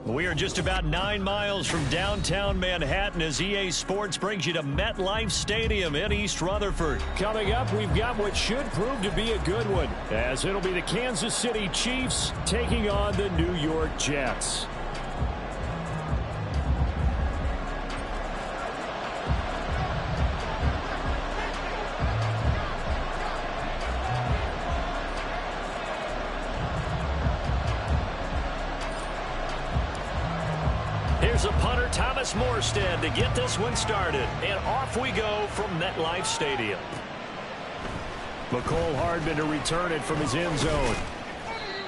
We are just about 9 miles from downtown Manhattan as EA Sports brings you to MetLife Stadium in East Rutherford. Coming up, we've got what should prove to be a good one, as it'll be the Kansas City Chiefs taking on the New York Jets. Here's a punter, Thomas Morstead, to get this one started. And off we go from MetLife Stadium. Mecole Hardman to return it from his end zone.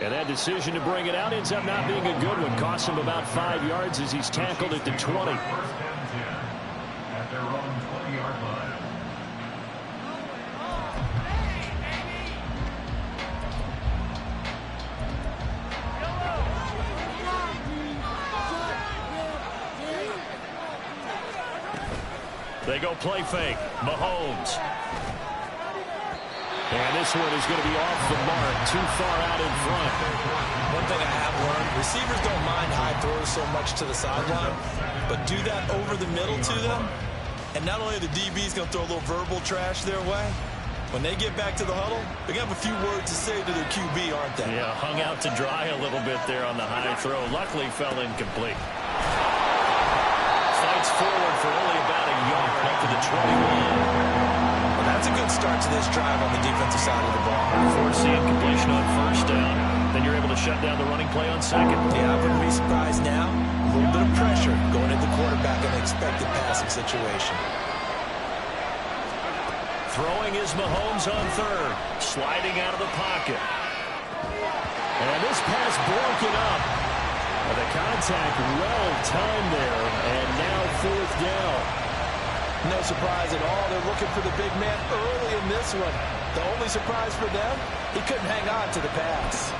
And that decision to bring it out ends up not being a good one. Costs him about 5 yards as he's tackled at the 20. At their own 20-yard line. They go play fake. Mahomes. And this one is going to be off the mark, too far out in front. One thing I have learned, receivers don't mind high throws so much to the sideline, but do that over the middle to them, and not only are the DBs going to throw a little verbal trash their way, when they get back to the huddle, they're going to have a few words to say to their QB, aren't they? Yeah, hung out to dry a little bit there on the high throw. Luckily fell incomplete. Fights forward for only about a yard up to the 21. Well, that's a good start to this drive on the defensive side of the ball. Force the incompletion on first down. Then you're able to shut down the running play on second. Yeah, I wouldn't be surprised now. A little bit of pressure going at the quarterback in the expected passing situation. Throwing is Mahomes on third. Sliding out of the pocket. And this pass broken up. The contact well timed there, and now fourth down. No surprise at all. They're looking for the big man early in this one. The only surprise for them, he couldn't hang on to the pass.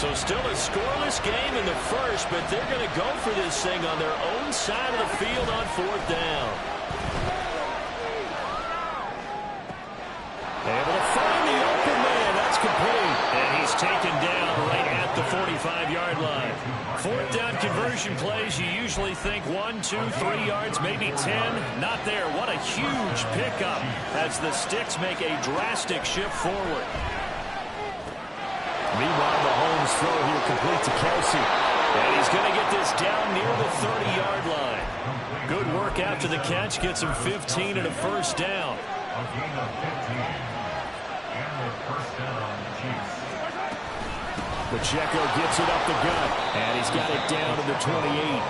So still a scoreless game in the first, but they're going to go for this thing on their own side of the field on fourth down. Able to find the open man. That's complete. And he's taken down right at the 45-yard line. Fourth down conversion plays, you usually think 1, 2, 3 yards, maybe 10. Not there. What a huge pickup as the Sticks make a drastic shift forward. Meanwhile, Mahomes throw here complete to Kelsey. And he's going to get this down near the 30-yard line. Good work after the catch. Gets him 15 and a first down. A gain of 15. And the first down on the Chiefs. Pacheco gets it up the gut, and he's got it down to the 28.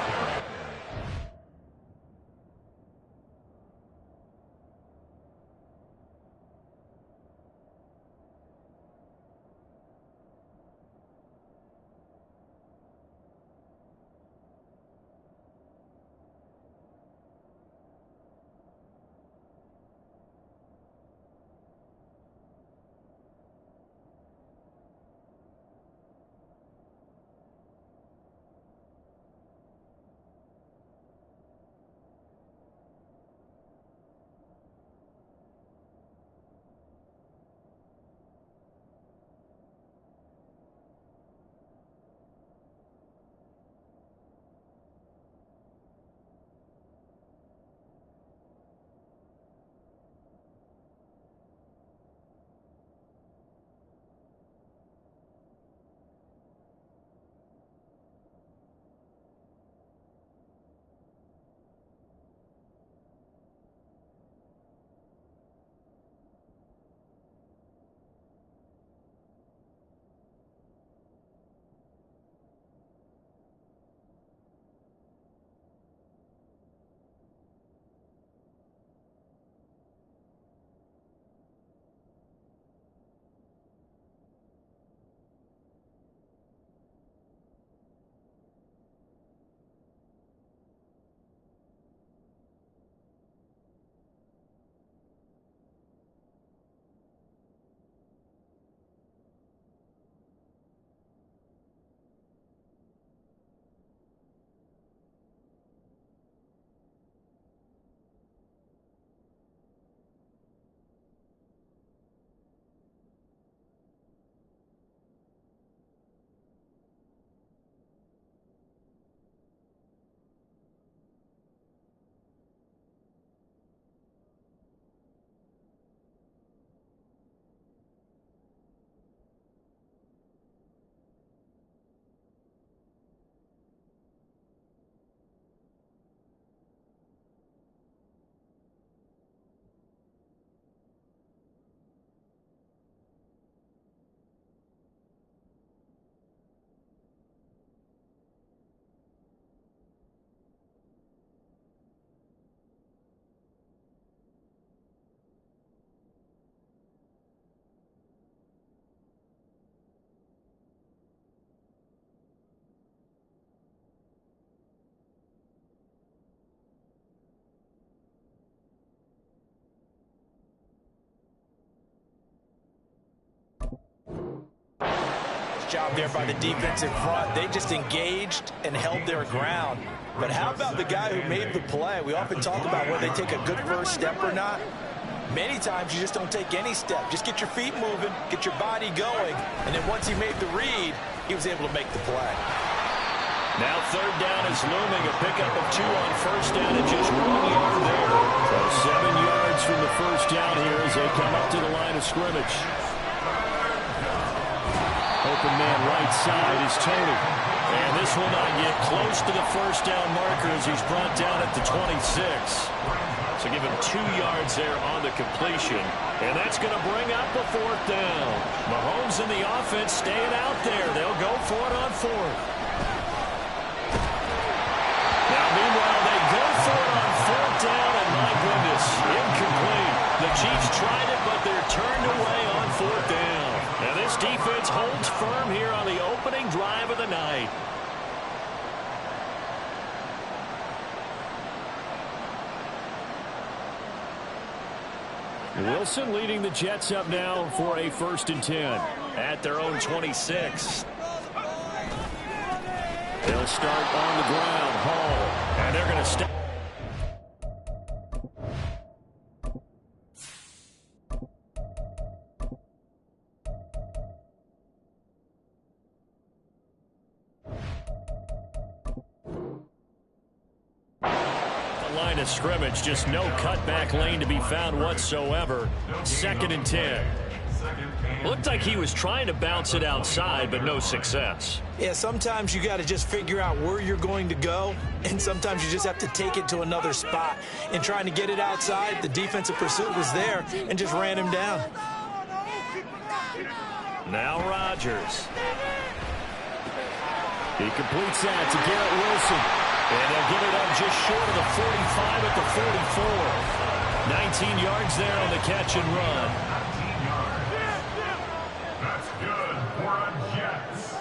job there by the defensive front. They just engaged and held their ground. But how about the guy who made the play? We often talk about whether they take a good first step or not. Many times you just don't take any step. Just get your feet moving, get your body going, and then once he made the read, he was able to make the play. Now third down is looming. A pickup of 2 on first down and just 1 yard there. So 7 yards from the first down here as they come up to the line of scrimmage. Open man right side is Tony. And this will not get close to the first down marker as he's brought down at the 26. So give him 2 yards there on the completion. And that's going to bring up a 4th down. Mahomes and the offense staying out there. They'll go for it on 4th. Now, meanwhile, they go for it on 4th down, and my goodness, incomplete. The Chiefs tried it, but they're turned away on 4th down. And this defense holds firm here on the opening drive of the night. Wilson leading the Jets up now for a 1st and 10 at their own 26. They'll start on the ground. Hall. And they're going to stop. The line of scrimmage, just no cutback lane to be found whatsoever. 2nd and 10. Looked like he was trying to bounce it outside, but no success. Yeah, sometimes you got to just figure out where you're going to go, and sometimes you just have to take it to another spot. In trying to get it outside, the defensive pursuit was there and just ran him down. Now Rodgers. He completes that to Garrett Wilson. And they'll get it up just short of the 45 at the 44. 19 yards there on the catch and run. That's good for a Jets.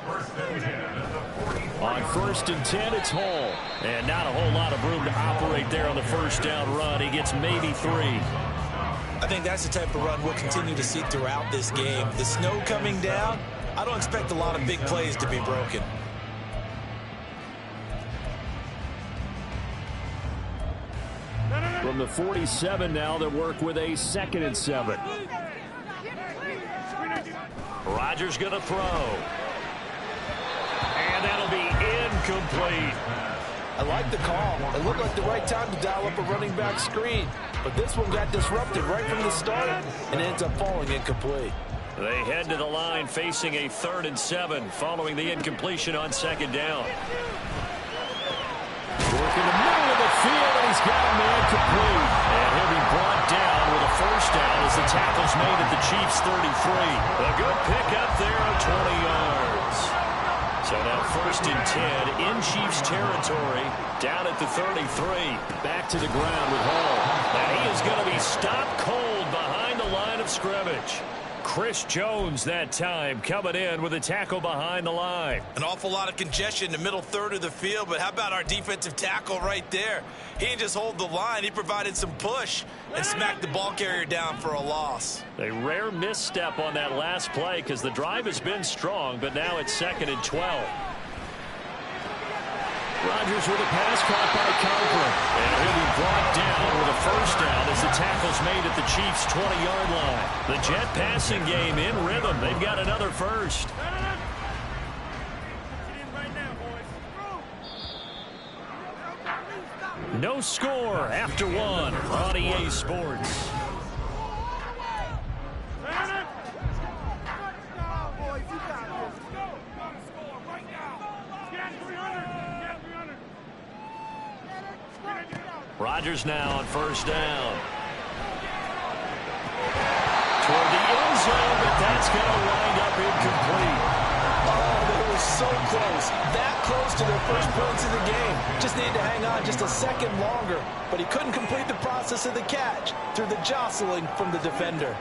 1st and 10 at the 45. On 1st and 10, it's Hall. And not a whole lot of room to operate there on the first down run. He gets maybe 3. I think that's the type of run we'll continue to see throughout this game. The snow coming down, I don't expect a lot of big plays to be broken. From the 47 now, they work with a 2nd and 7. Rodgers going to throw. And that'll be incomplete. I like the call. It looked like the right time to dial up a running back screen. But this one got disrupted right from the start and ends up falling incomplete. They head to the line facing a 3rd and 7 following the incompletion on 2nd down. Work in the middle of the field, and he's got a man complete. And he'll be brought down with a 1st down as the tackle's made at the Chiefs' 33. A good pickup there of 20 yards. So now 1st and 10 in Chiefs territory, down at the 33. Back to the ground with Hall. And he is going to be stopped cold behind the line of scrimmage. Chris Jones that time coming in with a tackle behind the line. An awful lot of congestion in the middle 3rd of the field, but how about our defensive tackle right there? He didn't just hold the line, he provided some push and smacked the ball carrier down for a loss. A rare misstep on that last play because the drive has been strong, but now it's 2nd and 12. Rodgers with a pass caught by Conklin. And he'll be brought down with a 1st down as the tackle's made at the Chiefs' 20-yard line. The Jet passing game in rhythm. They've got another 1st. No score after 1 on EA Sports. Rodgers now on 1st down. Toward the end zone, but that's going to wind up incomplete. Oh, they were so close. That close to their first points of the game. Just needed to hang on just a second longer, but he couldn't complete the process of the catch through the jostling from the defender.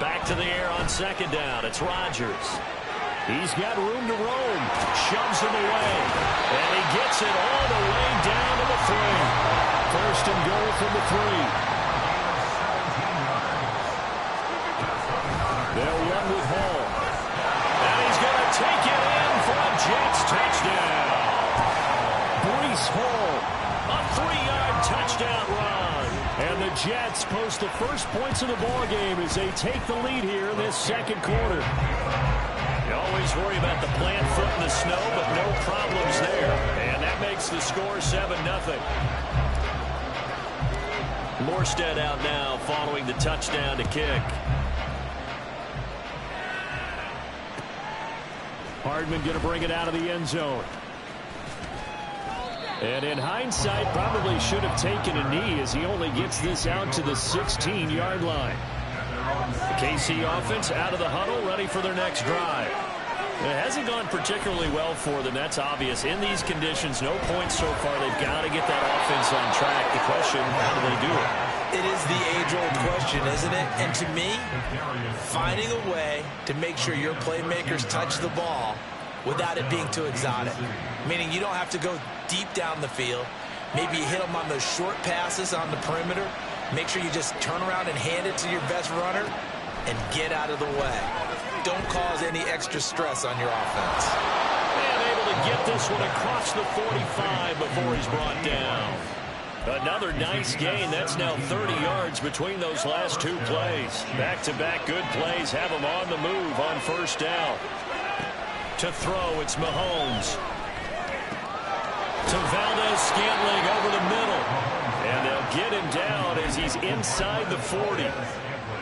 Back to the air on 2nd down. It's Rodgers. He's got room to roam. Shoves him away. And he gets it all the way down to the 3. 1st and goal from the 3. They'll run with Hall. the Jets post the first points of the ball game as they take the lead here in this second quarter. You always worry about the plant foot in the snow, but no problems there. And that makes the score 7-0. Morstead out now following the touchdown to kick. Hardman going to bring it out of the end zone. And in hindsight, probably should have taken a knee as he only gets this out to the 16-yard line. The KC offense out of the huddle, ready for their next drive. It hasn't gone particularly well for them. That's obvious. In these conditions, no points so far. They've got to get that offense on track. The question, how do they do it? It is the age-old question, isn't it? And to me, finding a way to make sure your playmakers touch the ball without it being too exotic. Meaning you don't have to go deep down the field. Maybe you hit them on those short passes on the perimeter. Make sure you just turn around and hand it to your best runner and get out of the way. Don't cause any extra stress on your offense. And able to get this one across the 45 before he's brought down. Another nice gain. That's now 30 yards between those last two plays. Back-to-back good plays have him on the move on first down. To throw, it's Mahomes. To Valdez-Scantling over the middle. And they'll get him down as he's inside the 40.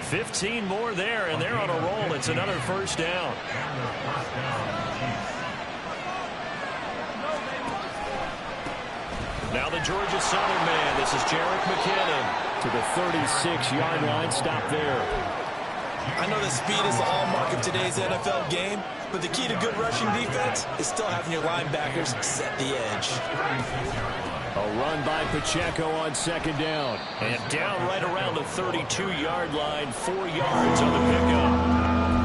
15 more there, and they're on a roll. It's another first down. Now the Georgia Southern man. This is Jerick McKinnon. To the 36-yard line. Stop there. I know that speed is the hallmark of today's NFL game, but the key to good rushing defense is still having your linebackers set the edge. A run by Pacheco on second down. And down right around the 32-yard line, 4 yards on the pickup.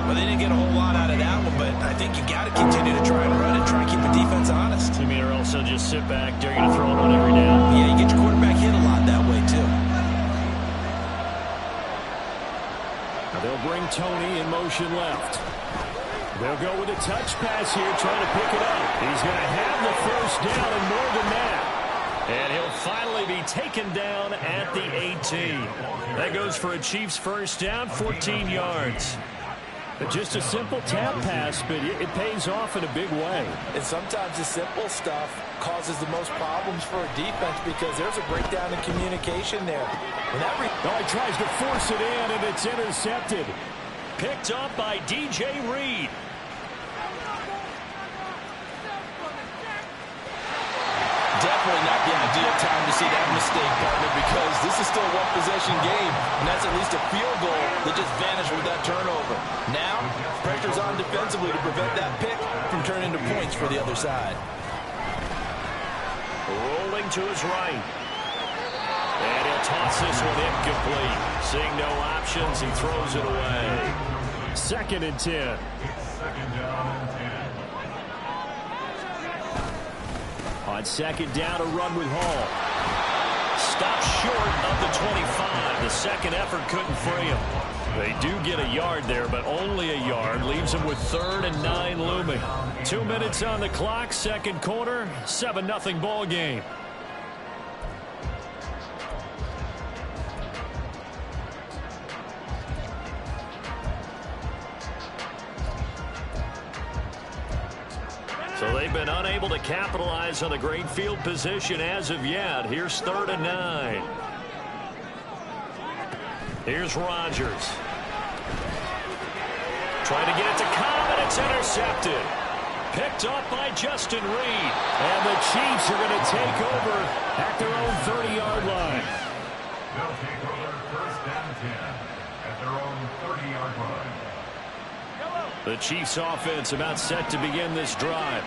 Well, they didn't get a whole lot out of that one, but I think you got to continue to try and run and try and keep the defense honest. You mean, or else they'll just sit back, dare you to throw it on every down? Yeah, you get your quarterback hit a lot that way, too. They'll bring Tony in motion left. They'll go with a touch pass here, trying to pick it up. He's going to have the first down and more than that. And he'll finally be taken down at the 18. That goes for a Chiefs first down, 14 yards. Just a simple tap pass, but it pays off in a big way. And sometimes the simple stuff causes the most problems for a defense because there's a breakdown in communication there. He tries to force it in, and it's intercepted. Picked up by DJ Reed. Definitely not the ideal time to see that mistake, partner, because this is still a one-possession game, and that's at least a field goal that just vanished with that turnover. Now, pressure's on defensively to prevent that pick from turning into points for the other side. Rolling to his right. And he'll toss this one incomplete. Seeing no options, he throws it away. 2nd and 10. On second down, a run with Hall. Stopped short of the 25. The second effort couldn't free him. They do get a yard there, but only a yard. Leaves them with 3rd and 9 looming. 2 minutes on the clock, second quarter, 7-0 ball game. So they've been unable to capitalize on the great field position as of yet. Here's 3rd and 9. Here's Rodgers. Trying to get it to Cobb, and it's intercepted. Picked up by Justin Reed. And the Chiefs are going to take over at their own 30-yard line. They'll take over first and 10 at their own 30-yard line. The Chiefs offense about set to begin this drive.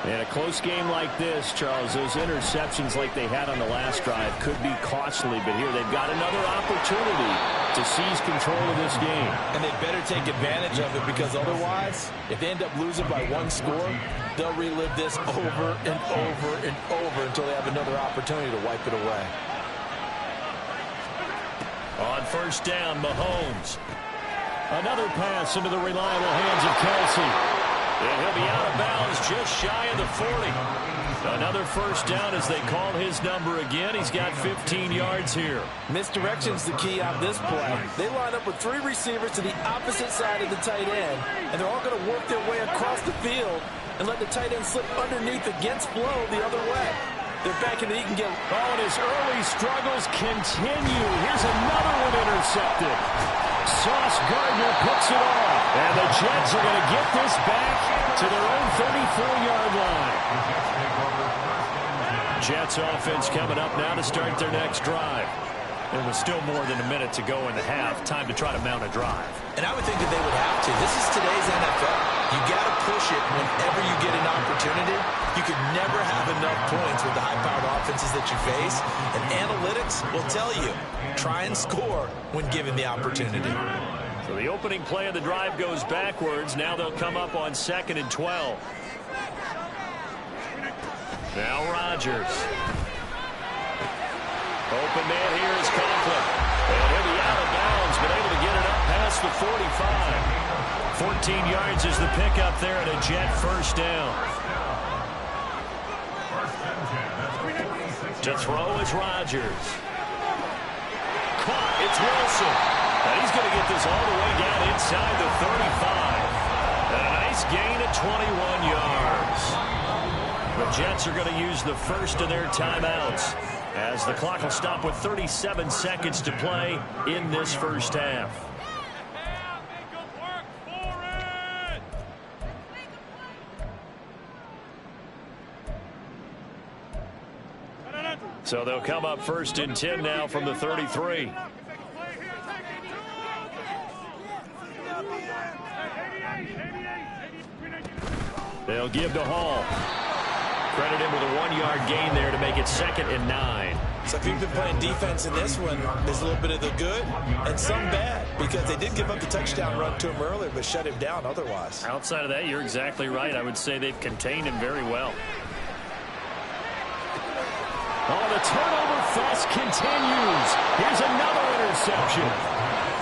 In a close game like this, Charles, those interceptions like they had on the last drive could be costly, but here they've got another opportunity to seize control of this game. And they better take advantage of it because otherwise, if they end up losing by 1 score, they'll relive this over and over and over until they have another opportunity to wipe it away. On first down, Mahomes. Another pass into the reliable hands of Kelsey. And he'll be out of bounds just shy of the 40. Another first down as they call his number again. He's got 15 yards here. Misdirection's the key on this play. They line up with 3 receivers to the opposite side of the tight end, and they're all going to work their way across the field and let the tight end slip underneath against flow the other way. They're banking that he can get... Oh, and his early struggles continue. Here's another one intercepted. Sauce Gardner picks it off. And the Jets are going to get this back to their own 34-yard line. Jets offense coming up now to start their next drive. There was still more than a minute to go in the half. Time to try to mount a drive. And I would think that they would have to. This is today's NFL. You got to push it whenever you get an opportunity. You could never have enough points with the high-powered offenses that you face. And analytics will tell you, try and score when given the opportunity. So the opening play of the drive goes backwards. Now they'll come up on 2nd and 12. Now Rodgers. Open man here is Conklin. And he'll be out of bounds, but able to get it up past the 45. 14 yards is the pickup there at a Jet first down. To throw is Rodgers. Caught. It's Wilson. And he's going to get this all the way down inside the 35. And a nice gain of 21 yards. The Jets are going to use the first of their timeouts as the clock will stop with 37 seconds to play in this first half. So they'll come up 1st and 10 now from the 33. They'll give to Hall. Credit him with a 1-yard gain there to make it 2nd and 9. So if you've been playing defense in this one, there's a little bit of the good and some bad, because they did give up the touchdown run to him earlier, but shut him down otherwise. Outside of that, you're exactly right. I would say they've contained him very well. Oh, the turnover fest continues. Here's another interception.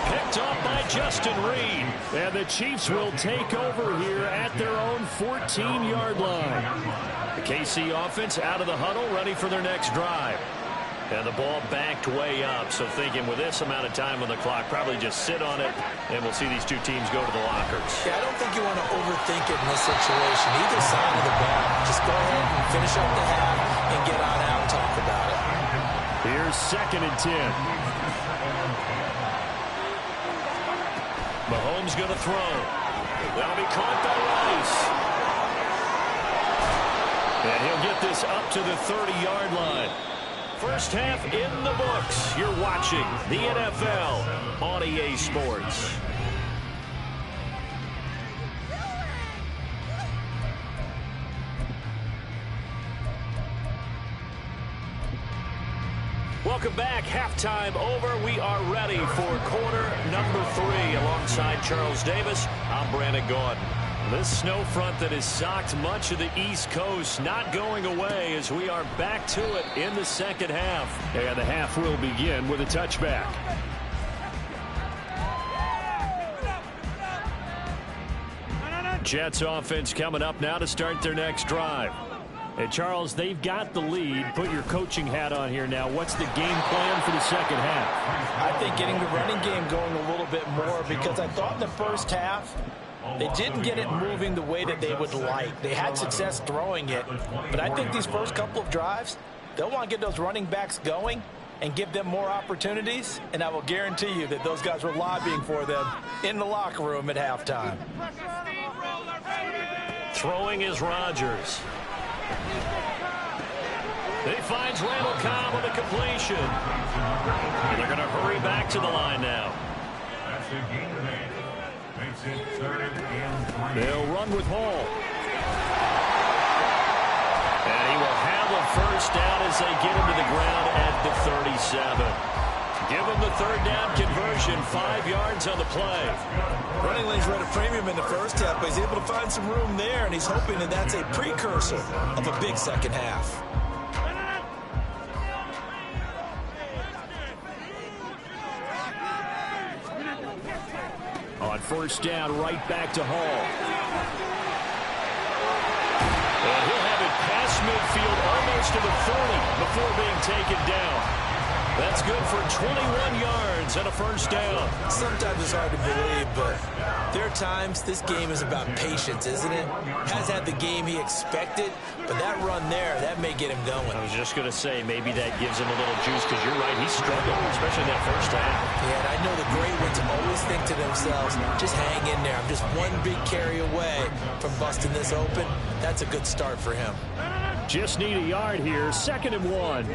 Picked off by Justin Reed. And the Chiefs will take over here at their own 14-yard line. The KC offense out of the huddle, ready for their next drive. And the ball backed way up, so thinking with this amount of time on the clock, probably just sit on it, and we'll see these two teams go to the lockers. Yeah, I don't think you want to overthink it in this situation. Either side of the ball, just go ahead and finish up the half and get on out and talk about it. Here's 2nd and 10. Mahomes going to throw. That'll be caught by Rice. And he'll get this up to the 30-yard line. First half in the books. You're watching the NFL on EA Sports. Welcome back. Halftime over. We are ready for quarter number 3. Alongside Charles Davis, I'm Brandon Gaudin. This snow front that has socked much of the East Coast not going away as we are back to it in the second half. And the half will begin with a touchback. Jets offense coming up now to start their next drive. And Charles, they've got the lead. Put your coaching hat on here now. What's the game plan for the second half? I think getting the running game going a little bit more, because I thought in the first half they didn't get it moving the way that they would like. They had success throwing it, but I think these first couple of drives, they'll want to get those running backs going and give them more opportunities, and I will guarantee you that those guys were lobbying for them in the locker room at halftime. Throwing is Rodgers. He finds Randall Cobb with a completion. And they're going to hurry back to the line now. That's a gain of 8. Makes it 3rd and 3. They'll run with Hall. And he will have a first down as they get him to the ground at the 37. Give him the 3rd down conversion, 5 yards on the play. Running lanes were at a premium in the first half, but he's able to find some room there, and he's hoping that that's a precursor of a big second half. On first down, right back to Hall. And he'll have it past midfield almost to the 40 before being taken down. That's good for 21 yards and a first down. Sometimes it's hard to believe, but there are times this game is about patience, isn't it? Has had the game he expected, but that run there, that may get him going. I was just going to say, maybe that gives him a little juice, because you're right, he struggled, especially in that first half. Yeah, and I know the great ones always think to themselves, just hang in there. I'm just one big carry away from busting this open. That's a good start for him. Just need a yard here, 2nd and 1.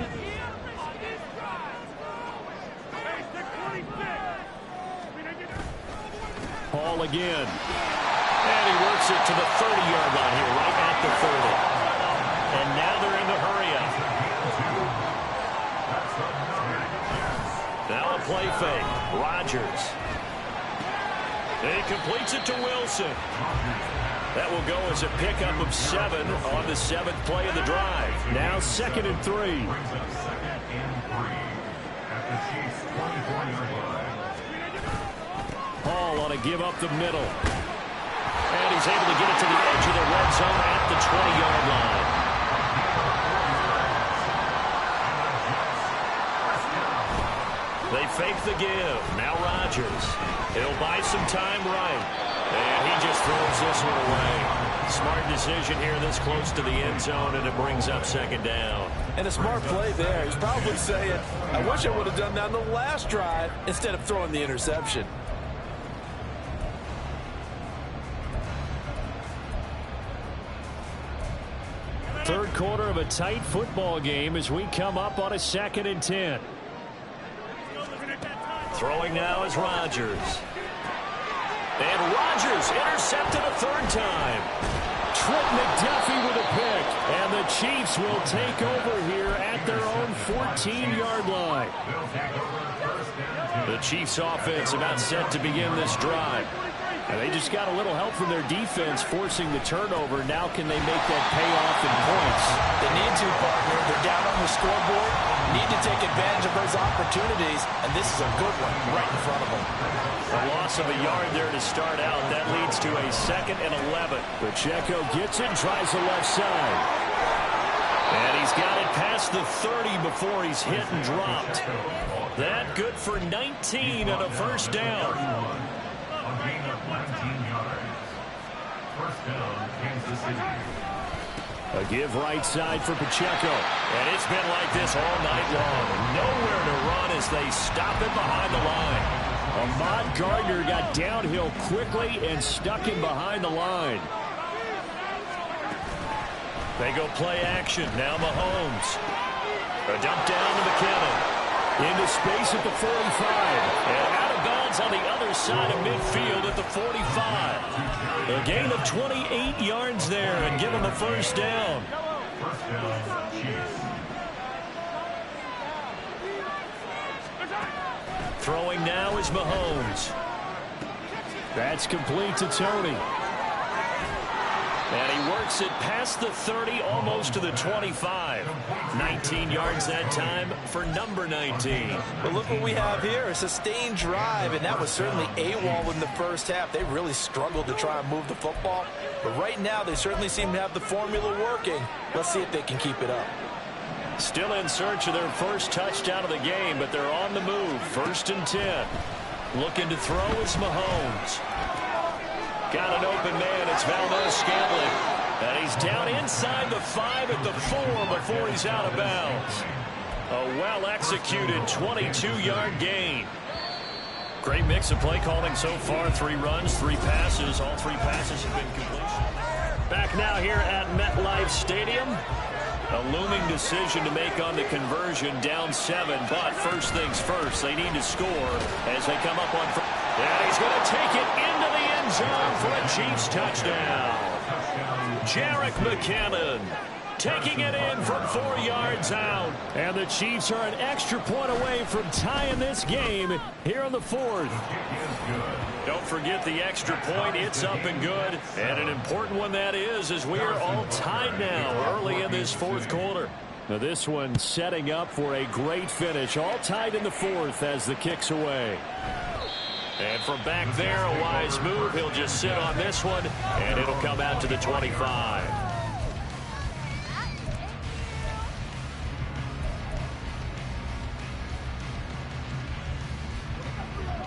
Hall again. And he works it to the 30-yard line here, right at the 30. And now they're in the hurry-up. Now a play fake. Rodgers. And he completes it to Wilson. That will go as a pickup of 7 on the 7th play of the drive. Now 2nd and 3. Hall on a give up the middle. And he's able to get it to the edge of the red zone at the 20-yard line. They fake the give. Now Rodgers. He'll buy some time right. And he just throws this one away. Smart decision here this close to the end zone, and it brings up 2nd down. And a smart play there. He's probably saying, I wish I would have done that on the last drive instead of throwing the interception. Third quarter of a tight football game as we come up on a 2nd and 10. Throwing now is Rodgers. And Rodgers intercepted a 3rd time. Trent McDuffie with a pick. And the Chiefs will take over here at their own 14-yard line. The Chiefs offense about set to begin this drive. And they just got a little help from their defense forcing the turnover. Now can they make that pay off in points? They need to, partner. They're down on the scoreboard. Need to take advantage of those opportunities. And this is a good one right in front of them. A loss of a yard there to start out. That leads to a 2nd and 11. Pacheco gets it, tries the left side. And he's got it past the 30 before he's hit and dropped. That good for 19 and a first down. A gain of 19 yards. First down, Kansas City. A give right side for Pacheco. And it's been like this all night long. Nowhere to run as they stop it behind the line. Ahmad Gardner got downhill quickly and stuck him behind the line. They go play action. Now Mahomes. A dump down to McKinnon. Into space at the 45. And out of bounds on the other side of midfield at the 45. A gain of 28 yards there and give him the first down. First down, Chiefs. Throwing now is Mahomes. That's complete to Tony. And he works it past the 30, almost to the 25. 19 yards that time for number 19. But look what we have here, a sustained drive, and that was certainly AWOL in the first half. They really struggled to try and move the football. But right now, they certainly seem to have the formula working. Let's see if they can keep it up. Still in search of their first touchdown of the game, but they're on the move. 1st and 10. Looking to throw is Mahomes. Got an open man. It's Valdez-Scantling. And he's down inside the 5 at the 4 before he's out of bounds. A well-executed 22-yard gain. Great mix of play calling so far. 3 runs, 3 passes. All 3 passes have been completion. Back now here at MetLife Stadium. A looming decision to make on the conversion, down 7. But first things first, they need to score as they come up on. And he's going to take it into the end zone for a Chiefs touchdown. Jerick McKinnon taking it in from 4 yards out. And the Chiefs are an extra point away from tying this game here in the 4th. Don't forget the extra point. It's up and good. And an important one that is, as we are all tied now early in this 4th quarter. Now this one setting up for a great finish. All tied in the 4th as the kick's away. And from back there, a wise move. He'll just sit on this one, and it'll come out to the 25.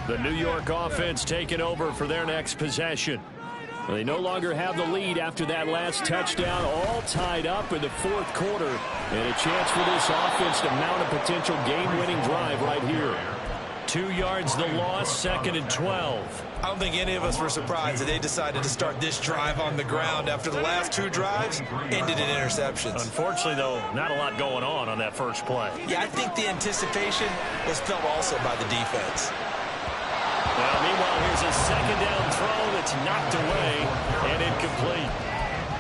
The New York offense taking over for their next possession. They no longer have the lead after that last touchdown, all tied up in the fourth quarter. And a chance for this offense to mount a potential game-winning drive right here. 2 yards the loss, 2nd and 12. I don't think any of us were surprised that they decided to start this drive on the ground after the last 2 drives ended in interceptions. Unfortunately, though, not a lot going on that first play. Yeah, I think the anticipation was felt also by the defense. Well, meanwhile, here's a 2nd down throw that's knocked away and incomplete.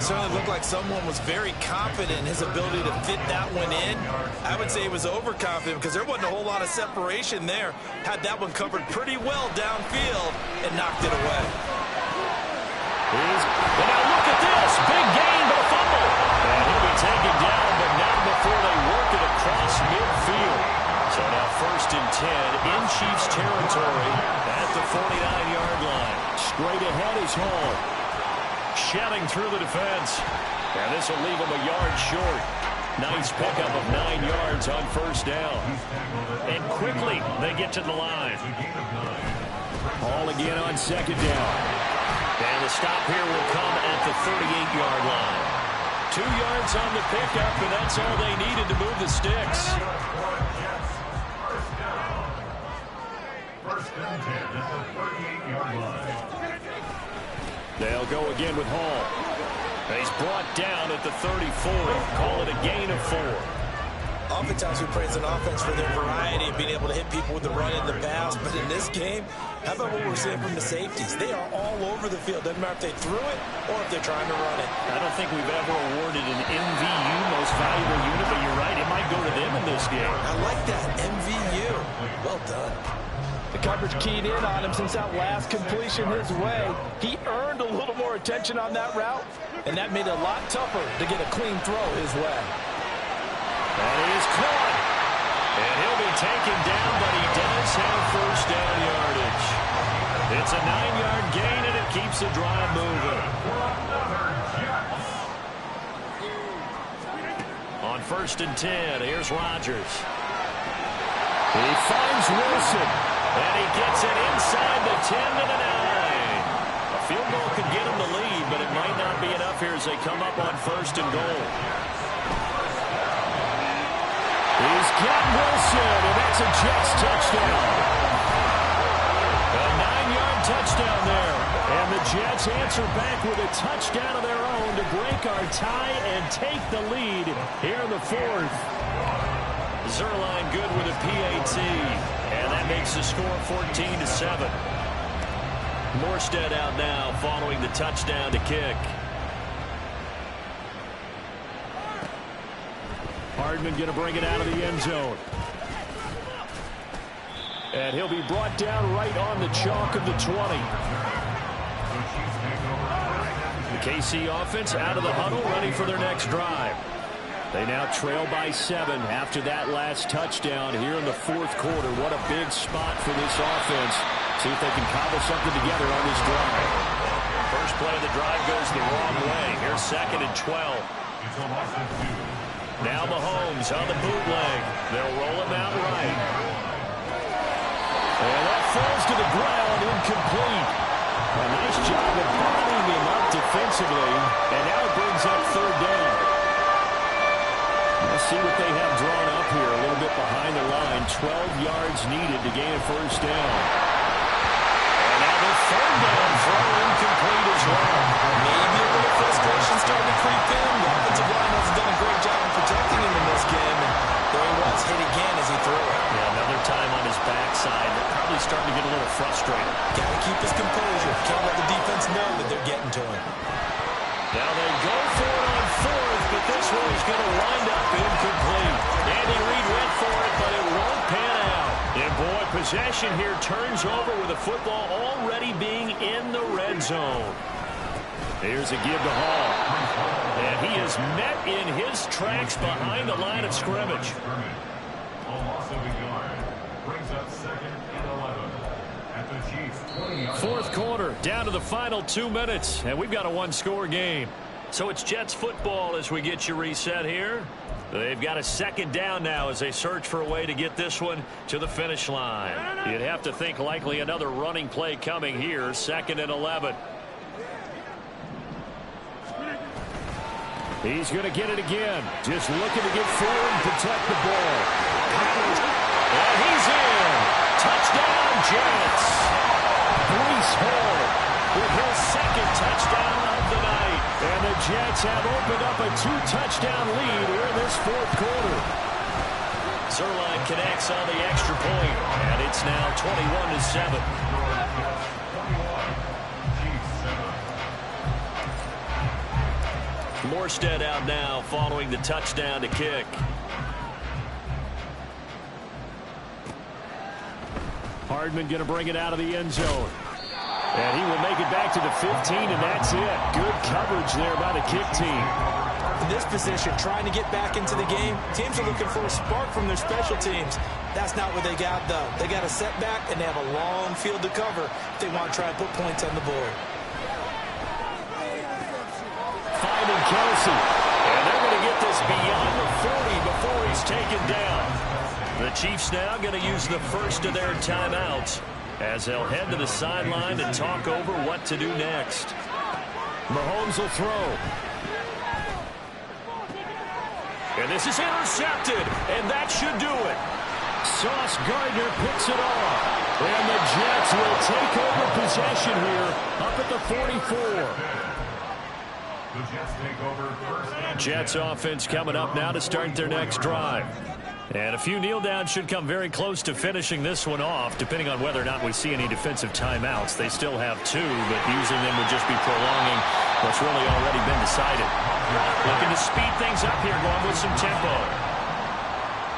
Certainly looked like someone was very confident in his ability to fit that one in. I would say he was overconfident because there wasn't a whole lot of separation there. Had that one covered pretty well downfield and knocked it away. And now look at this. Big gain, but a fumble. And he'll be taken down, but not before they work it across midfield. So now 1st and 10 in Chiefs territory at the 49-yard line. Straight ahead is Hall. Shouting through the defense. And this will leave him a yard short. Nice pickup of 9 yards on 1st down. And quickly they get to the line. Hall again on 2nd down. And the stop here will come at the 38-yard line. 2 yards on the pickup, and that's all they needed to move the sticks. First and 10 at the 38-yard line. They'll go again with Hall. He's brought down at the 34. Call it a gain of 4. Oftentimes we praise an offense for their variety of being able to hit people with the run and the pass. But in this game, how about what we're seeing from the safeties? They are all over the field. Doesn't matter if they threw it or if they're trying to run it. I don't think we've ever awarded an MVU, most valuable unit, but you're right. It might go to them in this game. I like that. MVU. Well done. The coverage keyed in on him since that last completion his way. He earned a little more attention on that route, and that made it a lot tougher to get a clean throw his way. And he is caught. And he'll be taken down, but he does have 1st down yardage. It's a 9-yard gain, and it keeps the drive moving. On 1st and 10, here's Rodgers. He finds Wilson. And he gets it inside the 10 to the 9. A field goal could get him the lead, but it might not be enough here as they come up on 1st and goal. He's got Wilson, and that's a Jets touchdown. A 9-yard touchdown there. And the Jets answer back with a touchdown of their own to break our tie and take the lead here in the 4th. Zuerlein good with a PAT. And that makes the score 14-7. Morstead out now following the touchdown to kick. Hardman going to bring it out of the end zone. And he'll be brought down right on the chalk of the 20. The KC offense out of the huddle, ready for their next drive. They now trail by 7 after that last touchdown here in the 4th quarter. What a big spot for this offense. See if they can cobble something together on this drive. First play of the drive goes the wrong way. Here's 2nd and 12. Now Mahomes on the bootleg. They'll roll him out right. And that falls to the ground, incomplete. A nice job of bottling him up defensively. And now it brings up 3rd down. Let's see what they have drawn up here. A little bit behind the line. 12 yards needed to gain a 1st down. And now the 3rd down throw incomplete as well. Maybe a little frustration starting to creep in. The offensive line has done a great job of protecting him in this game. And there he was, hit again as he threw it. Yeah, another time on his backside. Probably starting to get a little frustrated. Got to keep his composure. Can't let the defense know that they're getting to him. Now they go for it on 4th, but this one is going to wind up incomplete. Andy Reid went for it, but it won't pan out. And boy, possession here turns over with the football already being in the red zone. Here's a give to Hall. And he is met in his tracks behind the line of scrimmage. A loss of a yard. Brings up 2nd and 11. At the Chiefs 20-yard 4th quarter, down to the final 2 minutes, and we've got a 1-score game. So it's Jets football as we get you reset here. They've got a second down now as they search for a way to get this one to the finish line. You'd have to think likely another running play coming here. 2nd and 11. He's going to get it again. Just looking to get forward and protect the ball. And he's in. Touchdown, Jets. Breece Hall With his 2nd touchdown of the night. And the Jets have opened up a 2-touchdown lead here in this 4th quarter. Zuerlein connects on the extra point, and it's now 21-7. Morstead out now following the touchdown to kick. Hardman going to bring it out of the end zone. And he will make it back to the 15, and that's it. Good coverage there by the kick team. In this position, trying to get back into the game, teams are looking for a spark from their special teams. That's not what they got, though. They got a setback, and they have a long field to cover if they want to try and put points on the board. Finding Kelsey. And they're going to get this beyond the 40 before he's taken down. The Chiefs now going to use the first of their timeouts as they'll head to the sideline and talk over what to do next. Mahomes will throw. And this is intercepted, and that should do it. Sauce Gardner picks it off. And the Jets will take over possession here up at the 44. The Jets take over first and Jets offense coming up now to start their next drive. And a few kneel downs should come very close to finishing this one off, depending on whether or not we see any defensive timeouts. They still have 2, but using them would just be prolonging what's really already been decided. Looking to speed things up here, going with some tempo.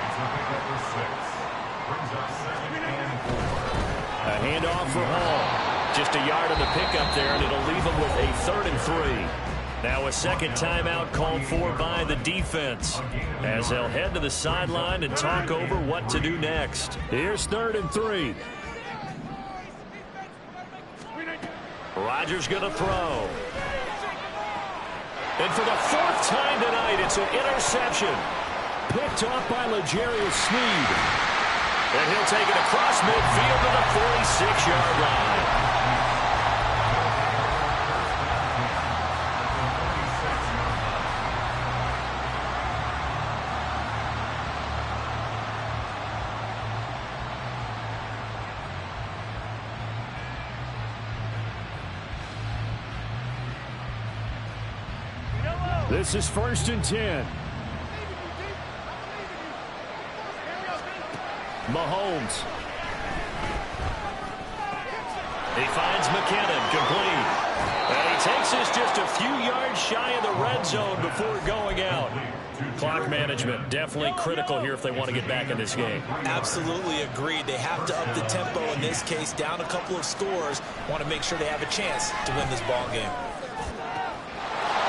It's a pick up for 6. Brings up 2nd and 4. A handoff for Hall. Just a yard on the pickup there, and it'll leave them with a 3rd and 3. Now a second timeout called for by the defense as they'll head to the sideline and talk over what to do next. Here's 3rd and 3. Rodgers going to throw. And for the 4th time tonight, it's an interception. Picked off by L'Jarius Sneed. And he'll take it across midfield to the 46-yard line. This is 1st and 10. Mahomes. He finds McKinnon, complete. And he takes this just a few yards shy of the red zone before going out. Clock management definitely critical here if they want to get back in this game. Absolutely agreed. They have to up the tempo in this case, down a couple of scores. Want to make sure they have a chance to win this ball game.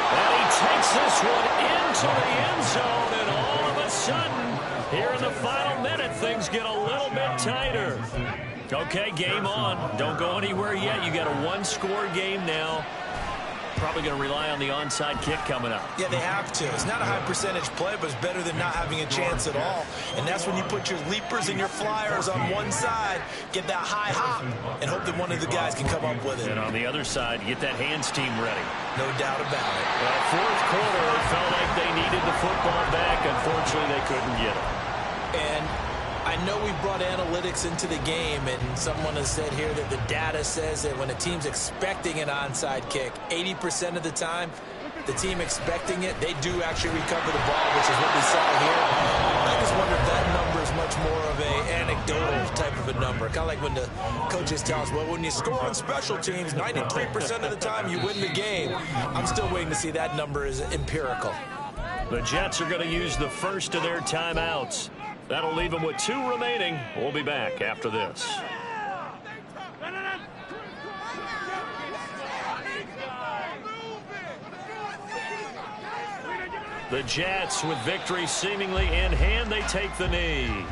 And he takes this one into the end zone, and all of a sudden, here in the final minute, things get a little bit tighter. Okay, game on. Don't go anywhere yet. You got a 1-score game now. Probably going to rely on the onside kick coming up. Yeah, they have to. It's not a high percentage play, but it's better than not having a chance at all. And that's when you put your leapers and your flyers on one side, get that high hop, and hope that one of the guys can come up with it. And on the other side, get that hands team ready. No doubt about it. Well, 4th quarter, it felt like they needed the football back. Unfortunately, they couldn't get it. And I know we brought analytics into the game, and someone has said here that the data says that when a team's expecting an onside kick, 80% of the time, the team expecting it, they do actually recover the ball, which is what we saw here. I just wonder if that number is much more of an anecdotal type of a number. Kind of like when the coaches tell us, well, when you score on special teams, 93% of the time you win the game. I'm still waiting to see that number is empirical. The Jets are going to use the first of their timeouts. That'll leave them with 2 remaining. We'll be back after this. The Jets, with victory seemingly in hand, they take the knee.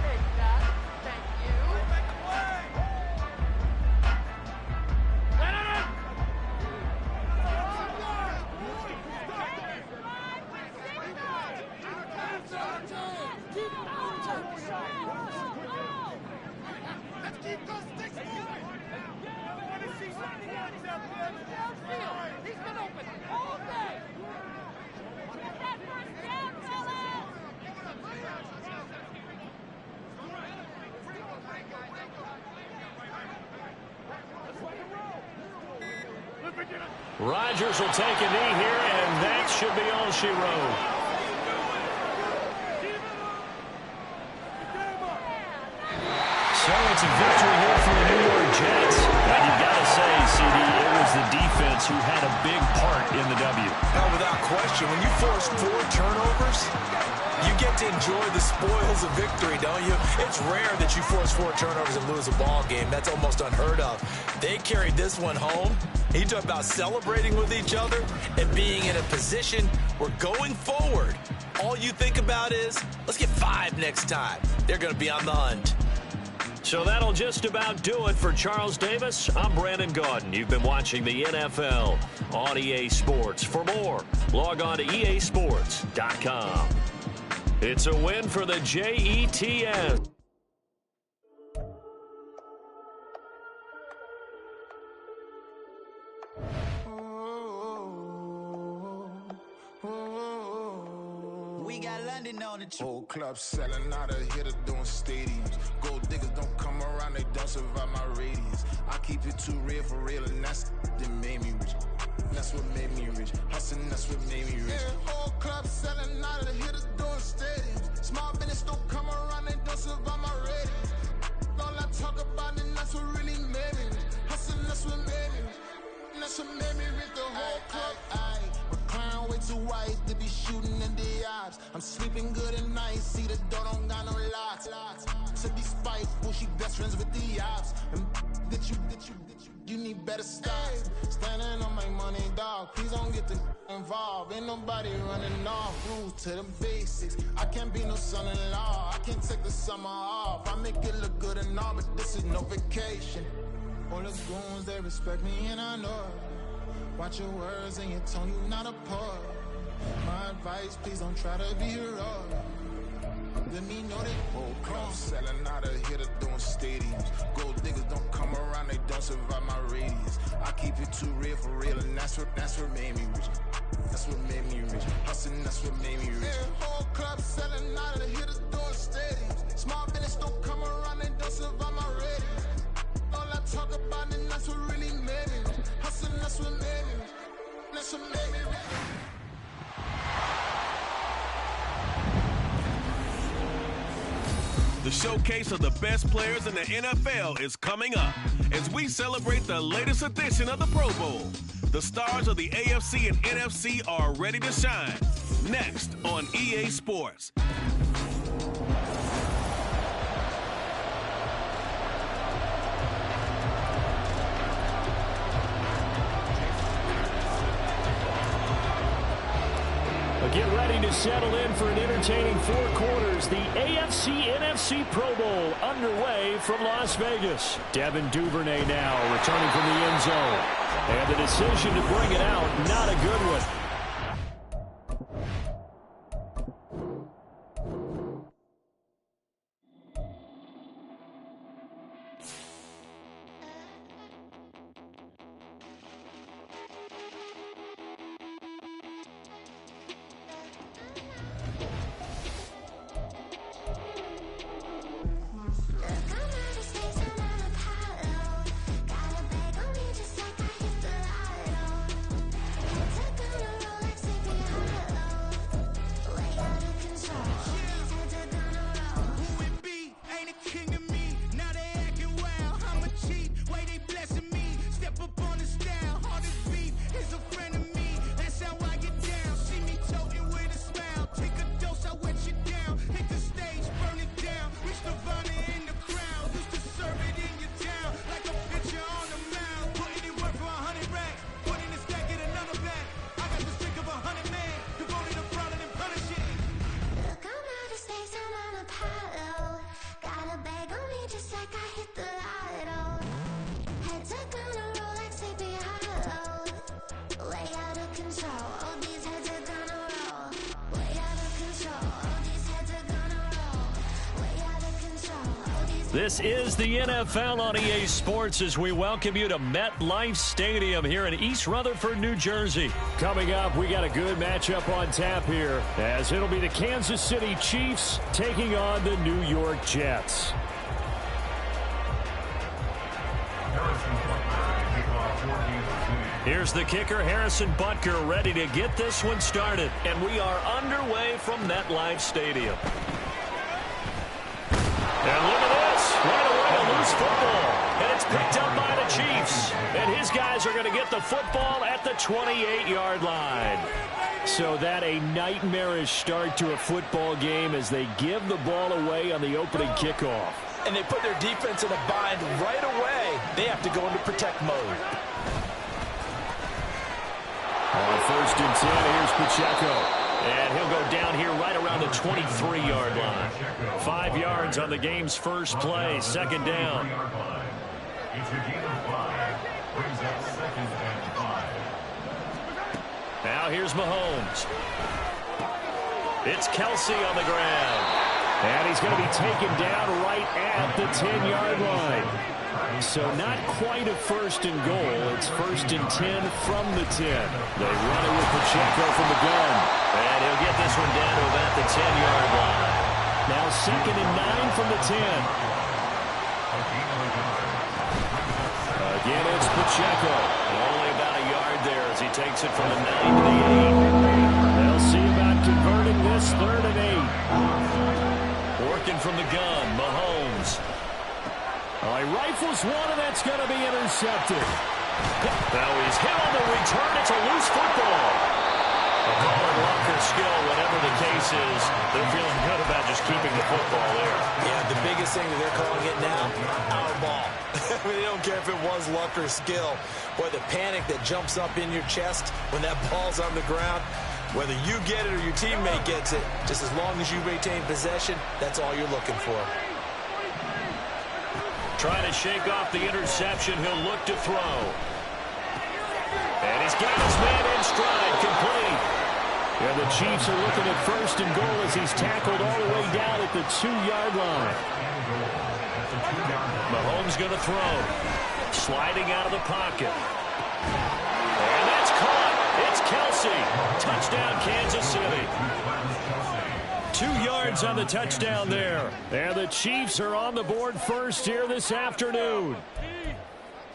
He's been open all day. Get that first down, fellas. Rodgers will take a knee here, and that should be all she wrote. So it's a victory here for the New York Jets. And you've got to say, CD, it was the defense who had a big part in the W. Now, without question, when you force 4 turnovers, you get to enjoy the spoils of victory, don't you? It's rare that you force 4 turnovers and lose a ball game. That's almost unheard of. They carried this one home. He talked about celebrating with each other and being in a position where going forward, all you think about is, let's get 5 next time. They're going to be on the hunt. So that'll just about do it for Charles Davis. I'm Brandon Gaudin. You've been watching the NFL on EA Sports. For more, log on to easports.com. It's a win for the Jets. We got London on the Whole club selling out of hitter doing stadiums. Gold diggers don't come around, they don't survive my radius. I keep it too real for real, and that's that made me rich. That's what made me rich. Hustling, that's what made me rich. Yeah, whole club selling out of hitters doing stadiums. Small business don't come around, they don't survive my radius. All I talk about, and that's what really made me rich. Hustling, that's what made me rich. And that's what made me rich. The whole club. Clown way too white to be shooting in the eyes. I'm sleeping good at night, see the door don't got no locks. To be spiteful, she best friends with the ops. And you need better stop. Standing on my money, dog. Please don't get involved. Ain't nobody running off. Rules to the basics. I can't be no son-in-law. I can't take the summer off. I make it look good and all, but this is no vacation. All the goons, they respect me and I know it. Watch your words and your tone, you not a poet. My advice, please don't try to be heroic. Let me know they whole club selling out of hitter doing stadiums. Gold diggers don't come around, they don't survive my radius. I keep it too real for real, and that's what made me rich. That's what made me rich. Hustling, that's what made me rich. Yeah, whole club selling out of the hitters doing stadiums. Small business don't come around, they don't survive my radius. All I talk about, and that's what really made me rich. Hustling, that's what made me rich. That's what made me rich. The showcase of the best players in the NFL is coming up as we celebrate the latest edition of the Pro Bowl. The stars of the AFC and NFC are ready to shine. Next on EA Sports. Get ready to settle in for an entertaining 4 quarters. The AFC-NFC Pro Bowl underway from Las Vegas. Devin Duvernay now returning from the end zone. And the decision to bring it out, not a good one. This is the NFL on EA Sports as we welcome you to MetLife Stadium here in East Rutherford, New Jersey. Coming up, we got a good matchup on tap here as it'll be the Kansas City Chiefs taking on the New York Jets. Here's the kicker, Harrison Butker, ready to get this one started. And we are underway from MetLife Stadium. And look at this. Right away, a loose football. And it's picked up by the Chiefs. And his guys are going to get the football at the 28-yard line. So that a nightmarish start to a football game as they give the ball away on the opening kickoff. And they put their defense in a bind right away. They have to go into protect mode. On 1st and 10, here's Pacheco. And he'll go down here right around the 23-yard line. 5 yards on the game's first play. 2nd down. Now here's Mahomes. It's Kelsey on the ground. And he's going to be taken down right at the 10-yard line. So not quite a 1st and goal. It's 1st and 10 from the 10. They run it with Pacheco from the gun. And he'll get this one down to about the 10-yard line. Now 2nd and 9 from the 10. Again, it's Pacheco. Only about a yard there as he takes it from the 9 to the 8. They'll see about converting this 3rd and 8. Working from the gun, Mahomes. He rifles one, and that's going to be intercepted. Now he's hit on the return. It's a loose football. A call on luck or skill, whatever the case is, they're feeling good about just keeping the football there. Yeah, the biggest thing that they're calling it now, our ball. I mean, they don't care if it was luck or skill. Boy, the panic that jumps up in your chest when that ball's on the ground, whether you get it or your teammate gets it, just as long as you retain possession, that's all you're looking for. Trying to shake off the interception. He'll look to throw. And he's got his man in stride, complete. And the Chiefs are looking at 1st and goal as he's tackled all the way down at the 2-yard line. Mahomes going to throw. Sliding out of the pocket. And that's caught. It's Kelsey. Touchdown, Kansas City. 2 yards on the touchdown there. And the Chiefs are on the board first here this afternoon.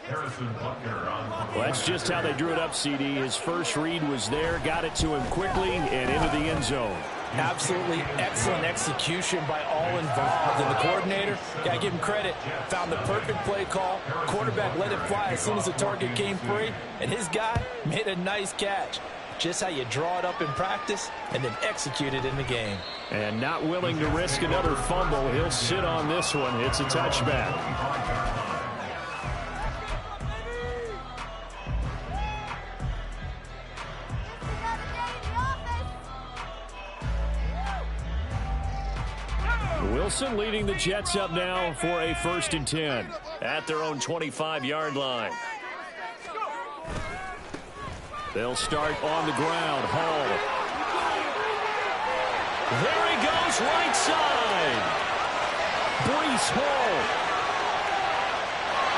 Well, that's just how they drew it up, CD. His first read was there, got it to him quickly, and into the end zone. Absolutely excellent execution by all involved. And the coordinator, got to give him credit, found the perfect play call. Quarterback let it fly as soon as the target came free, and his guy made a nice catch. Just how you draw it up in practice and then execute it in the game. And not willing to risk another fumble, he'll sit on this one. It's a touchback. Wilson leading the Jets up now for a 1st and 10 at their own 25-yard line. They'll start on the ground. Hall. There he goes, right side. Breece Hall.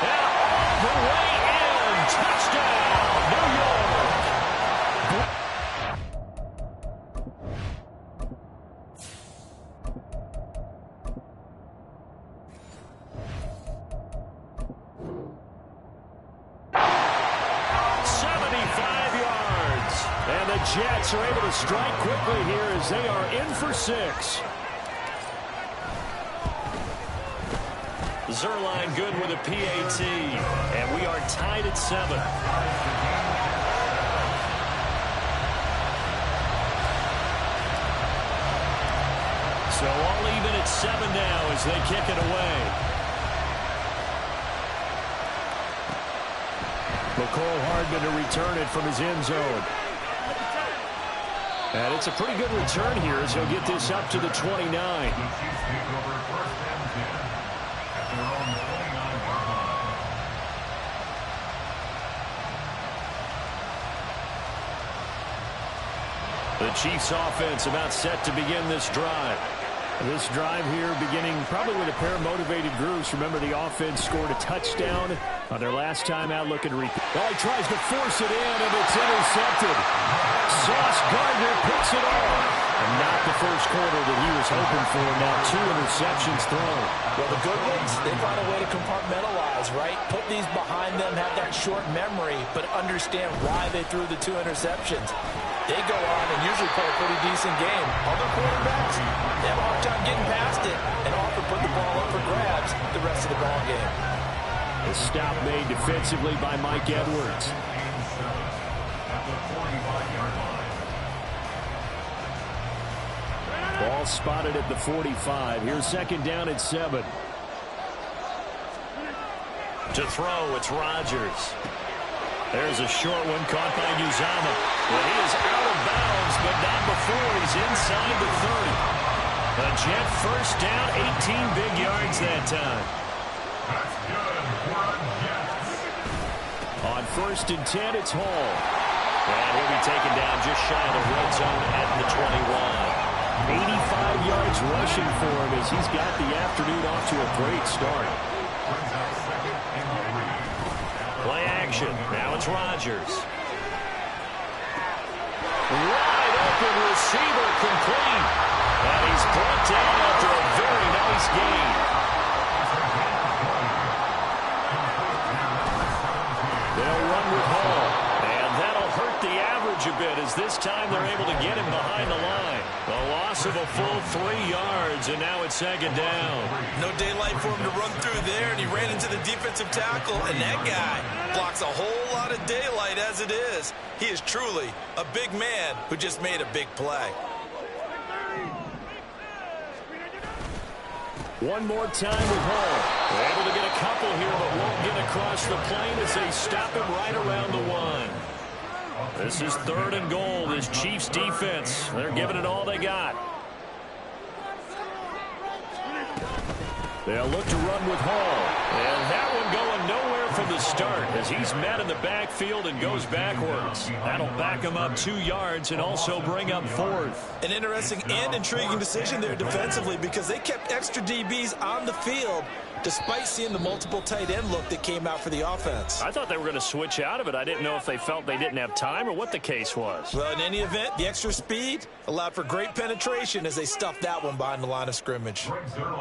And all the way in. Touchdown, New York. 75 yards. And the Jets are able to strike quickly here as they are in for 6. Zerline good with a PAT. And we are tied at 7. So all even at 7 now as they kick it away. McCole Hardman to return it from his end zone. And it's a pretty good return here as he'll get this up to the 29. The Chiefs offense about set to begin this drive. This drive here beginning probably with a pair of motivated groups. Remember, the offense scored a touchdown on their last time out. Looking to repeat. Well, he tries to force it in, and it's intercepted. Sauce Gardner picks it off. And not the first quarter that he was hoping for. Now 2 interceptions thrown. Well, the good ones, they find a way to compartmentalize, right? Put these behind them, have that short memory, but understand why they threw the 2 interceptions. They go on and usually play a pretty decent game. Other quarterbacks, they have a hard time getting past it and often put the ball up for grabs the rest of the ball game. The stop made defensively by Mike Edwards. At the 45-yard line. Ball spotted at the 45. Here's second down at 7. To throw, it's Rodgers. There's a short one caught by Uzomah. Well, he is out of bounds, but not before he's inside the 30. A Jet first down, 18 big yards that time. That's good for a Jets. On 1st and 10, it's Hall. And he'll be taken down just shy of the red zone at the 21. 85 yards rushing for him as he's got the afternoon off to a great start. Brings up second and 3. Play action. Now it's Rodgers. Wide open receiver complete. And he's brought down after a very nice gain. They'll run with Hall. And that'll hurt the average a bit as this time they're able to get him behind the line. A loss of a full 3 yards, and now it's second down. No daylight for him to run through there, and he ran into the defensive tackle, and that guy blocks a whole lot of daylight as it is. He is truly a big man who just made a big play. One more time with Hall. They're able to get a couple here, but won't get across the plane as they stop him right around the 1. This is 3rd and goal. This Chiefs defense, they're giving it all they got. They'll look to run with Hall. And that one going nowhere from the start as he's met in the backfield and goes backwards. That'll back him up 2 yards and also bring up 4th. An interesting and intriguing decision there defensively because they kept extra DBs on the field despite seeing the multiple tight end look that came out for the offense. I thought they were going to switch out of it. I didn't know if they felt they didn't have time or what the case was. Well, in any event, the extra speed allowed for great penetration as they stuffed that one behind the line of scrimmage.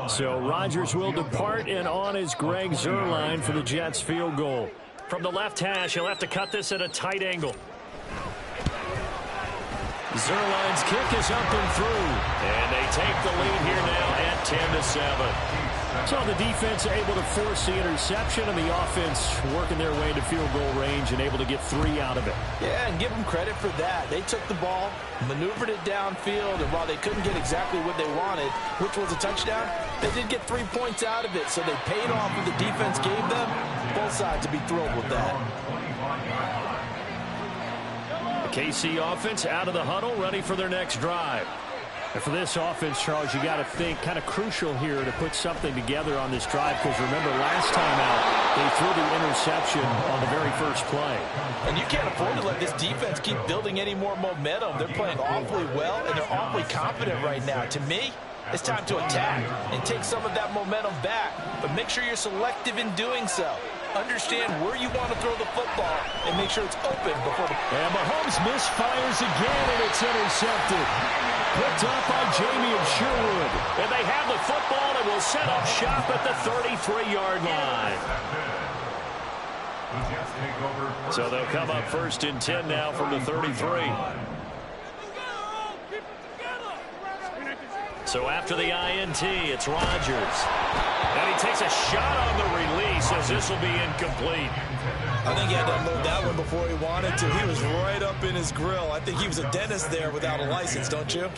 So Rodgers will depart, and on is Greg Zuerlein for the Jets field goal. From the left hash, he'll have to cut this at a tight angle. Zuerlein's kick is up and through, and they take the lead here now at 10-7. So the defense able to force the interception, and the offense working their way into field goal range and able to get 3 out of it. Yeah, and give them credit for that. They took the ball, maneuvered it downfield, and while they couldn't get exactly what they wanted, which was a touchdown, they did get 3 points out of it, so they paid off what the defense gave them. Both sides would be thrilled with that. The KC offense out of the huddle, ready for their next drive. And for this offense, Charles, you got to think kind of crucial here to put something together on this drive because remember last time out they threw the interception on the very first play. And you can't afford to let this defense keep building any more momentum. They're playing awfully well and they're awfully confident right now. To me, it's time to attack and take some of that momentum back, but make sure you're selective in doing so. Understand where you want to throw the football and make sure it's open before the... And Mahomes misfires again, and it's intercepted. Picked up by Jamie Sherwood. And they have the football and will set up shop at the 33-yard line. So they'll come up 1st and 10 now from the 33. So after the INT, it's Rodgers. And he takes a shot on the release as this will be incomplete. I think he had to unload that one before he wanted to. He was right up in his grill. I think he was a dentist there without a license, don't you?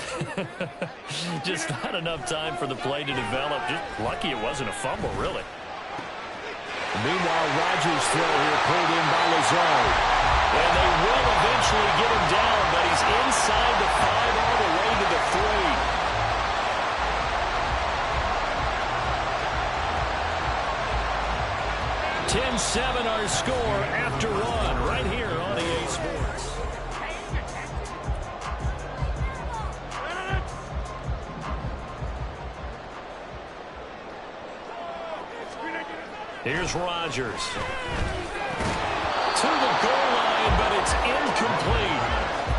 Just not enough time for the play to develop. Just lucky it wasn't a fumble, really. Meanwhile, Rodgers' throw here pulled in by Lazard. And they will eventually get him down, but he's inside the 5 all the way to the 3. 10-7 our score after 1 right here on EA Sports. Here's Rodgers. To the goal line, but it's incomplete.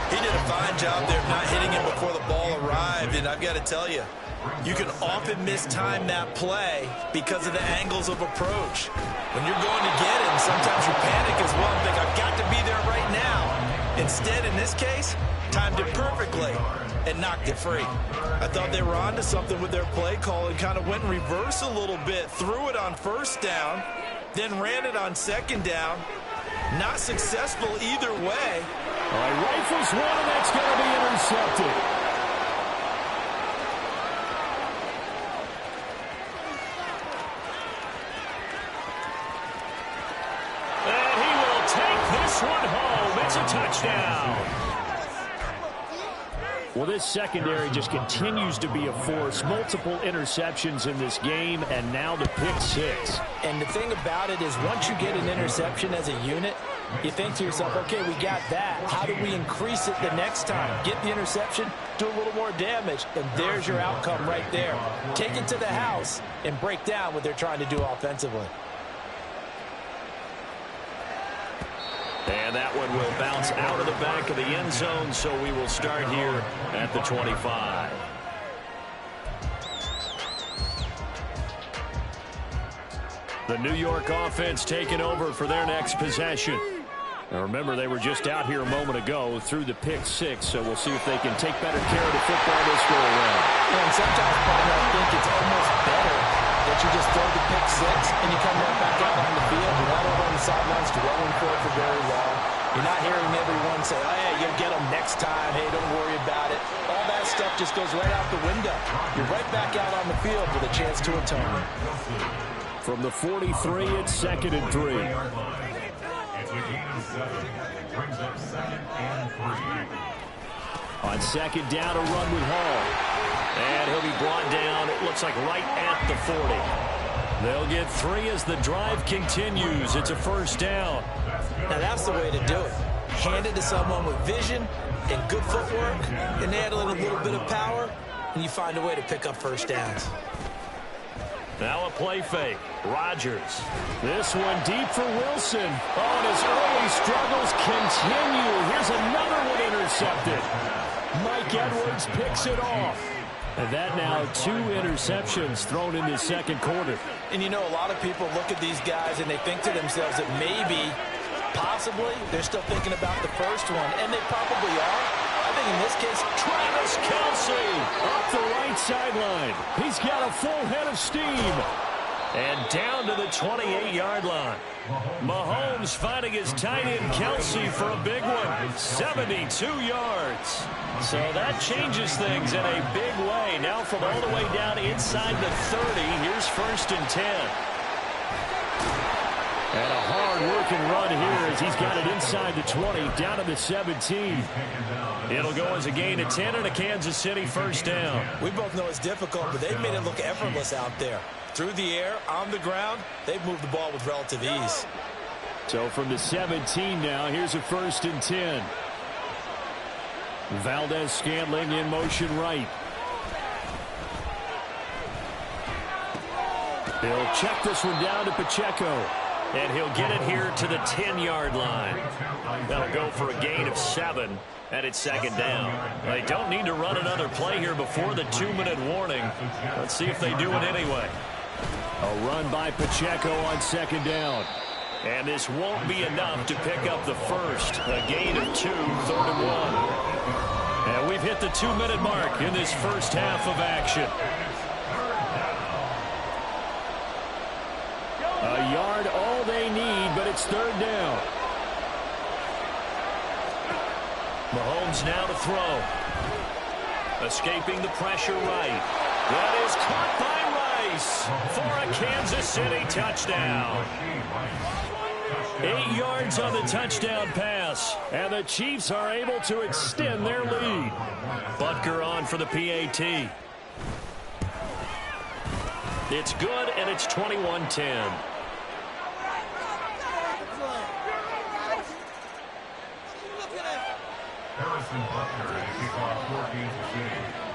He did a fine job there of not hitting him before the ball arrived, and I've got to tell you, you can often mistime that play because of the angles of approach. When you're going to get him, sometimes you panic as well and think, I've got to be there right now. Instead, in this case, timed it perfectly and knocked it free. I thought they were onto something with their play call and kind of went in reverse a little bit, threw it on first down, then ran it on second down. Not successful either way. All right, rifles one, and that's going to be intercepted. And he will take this one home. It's a touchdown. Well, this secondary just continues to be a force. Multiple interceptions in this game, and now the pick six. And the thing about it is once you get an interception as a unit, you think to yourself, okay, we got that. How do we increase it the next time? Get the interception, do a little more damage, and there's your outcome right there. Take it to the house and break down what they're trying to do offensively. And that one will bounce out of the back of the end zone, so we will start here at the 25. The New York offense taking over for their next possession. Now remember, they were just out here a moment ago through the pick six, so we'll see if they can take better care of the football this go around. And sometimes, partner, I think it's almost better that you just throw the pick six and you come right back out on the field. You're not over on the sidelines dwelling for it for very long. You're not hearing everyone say, oh, yeah, you'll get them next time. Hey, don't worry about it. All that stuff just goes right out the window. You're right back out on the field with a chance to atone. From the 43, it's 2nd and 3. It's a gain of 7. Brings up 2nd and 3. On 2nd down, a run with Hall. And he'll be brought down, it looks like right at the 40. They'll get 3 as the drive continues. It's a first down. Now that's the way to do it. Hand it to someone with vision and good footwork, and add a little bit of power, and you find a way to pick up first downs. Now a play fake. Rodgers. This one deep for Wilson. Oh, and his early struggles continue. Here's another one intercepted. Mike Edwards picks it off. And that now 2 interceptions thrown in the second quarter. And you know, a lot of people look at these guys and they think to themselves that maybe, possibly, they're still thinking about the first one. And they probably are. I think in this case, Travis Kelce off the right sideline. He's got a full head of steam. And down to the 28-yard line. Mahomes finding his tight end Kelce for a big one. 72 yards. So that changes things in a big way. Now from all the way down inside the 30, here's 1st and 10. And a hard-working run here as he's got it inside the 20, down to the 17. It'll go as a gain of 10 and a Kansas City first down. We both know it's difficult, but they've made it look effortless out there. Through the air, on the ground, they've moved the ball with relative ease. So from the 17 now, here's a 1st and 10. Valdez-Scantling in motion right. He'll check this one down to Pacheco. And he'll get it here to the 10-yard line. That'll go for a gain of 7, and it's 2nd down. They don't need to run another play here before the 2-minute warning. Let's see if they do it anyway. A run by Pacheco on 2nd down. And this won't be enough to pick up the first. A gain of 2, 3rd and 1. And we've hit the 2-minute mark in this first half of action. A yard all they need, but it's 3rd down. Mahomes now to throw. Escaping the pressure right. That is caught by Rice for a Kansas City touchdown. 8 yards on the touchdown pass, and the Chiefs are able to extend their lead. Butker on for the PAT. It's good, and it's 21-10.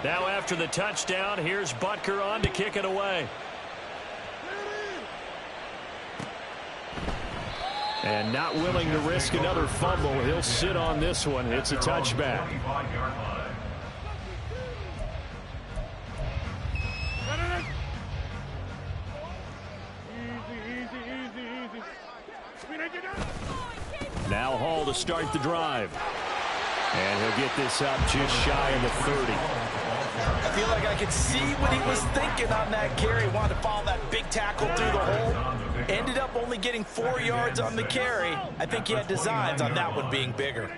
Now after the touchdown, here's Butker on to kick it away. And not willing to risk another fumble. He'll sit on this one. It's a touchback. Now Hall to start the drive. And he'll get this up just shy of the 30. I feel like I could see what he was thinking on that carry. Wanted to follow that big tackle through the hole. Ended up only getting 4 yards on the carry. I think he had designs on that one being bigger.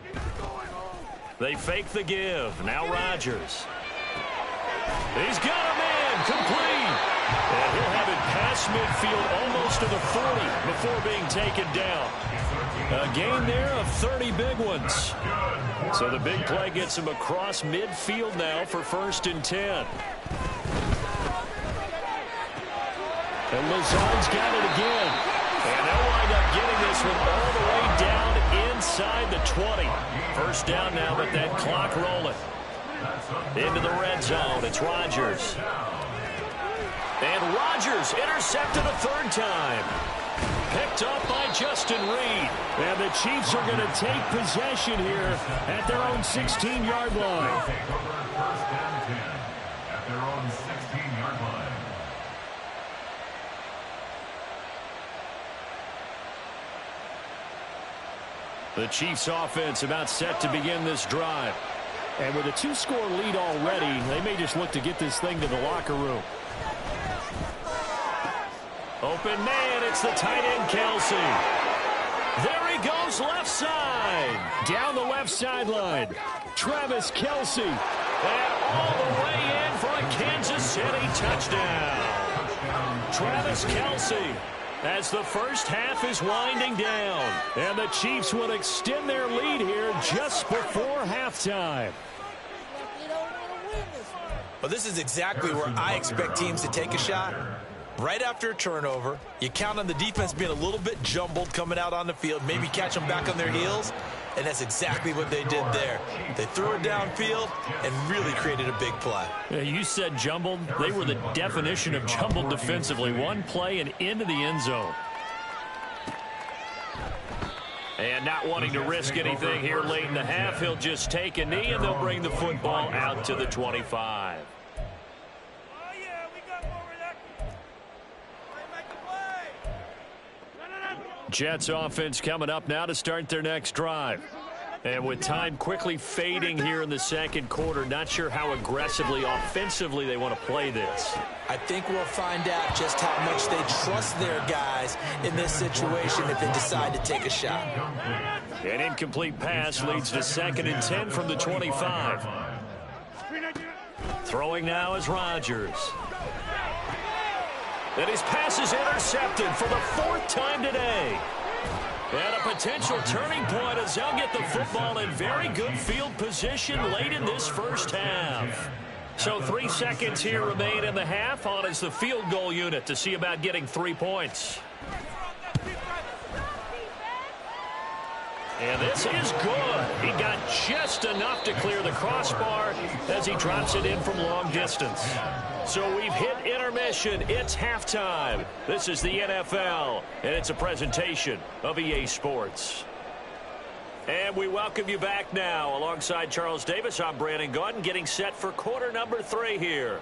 They fake the give. Now Rodgers. He's got him in. Complete. And he'll have it past midfield almost to the 40 before being taken down. A gain there of 30 big ones. So the big play gets him across midfield now for 1st and 10. And Lazard's got it again. And they'll wind up getting this one all the way down inside the 20. First down now, but that clock rolling. Into the red zone. It's Rodgers. And Rodgers intercepted a 3rd time. Picked up by Justin Reed. And the Chiefs are going to take possession here at their own 16-yard line. First and 10 at their own 16-yard line. The Chiefs offense about set to begin this drive. And with a 2-score lead already, they may just look to get this thing to the locker room. Open man, it's the tight end, Kelsey. There he goes, left side. Down the left sideline. Travis Kelsey. And all the way in for a Kansas City touchdown. Travis Kelsey, as the first half is winding down. And the Chiefs will extend their lead here just before halftime. Well, this is exactly where I expect teams to take a shot. Right after a turnover, you count on the defense being a little bit jumbled coming out on the field, maybe catch them back on their heels, and that's exactly what they did there. They threw it downfield and really created a big play. You said jumbled. They were the definition of jumbled defensively. One play and into the end zone. And not wanting to risk anything here late in the half, he'll just take a knee, and they'll bring the football out to the 25. Jets offense coming up now to start their next drive. And with time quickly fading here in the second quarter, not sure how aggressively, offensively they want to play this. I think we'll find out just how much they trust their guys in this situation if they decide to take a shot. An incomplete pass leads to 2nd and 10 from the 25. Throwing now is Rodgers. And his pass is intercepted for the 4th time today. And a potential turning point as they'll get the football in very good field position late in this first half. So 3 seconds here remain in the half. On is the field goal unit to see about getting 3 points. And this is good. He got just enough to clear the crossbar as he drops it in from long distance. So we've hit intermission. It's halftime. This is the NFL, and it's a presentation of EA Sports. And we welcome you back now. Alongside Charles Davis, I'm Brandon Gaudin, getting set for quarter number 3 here.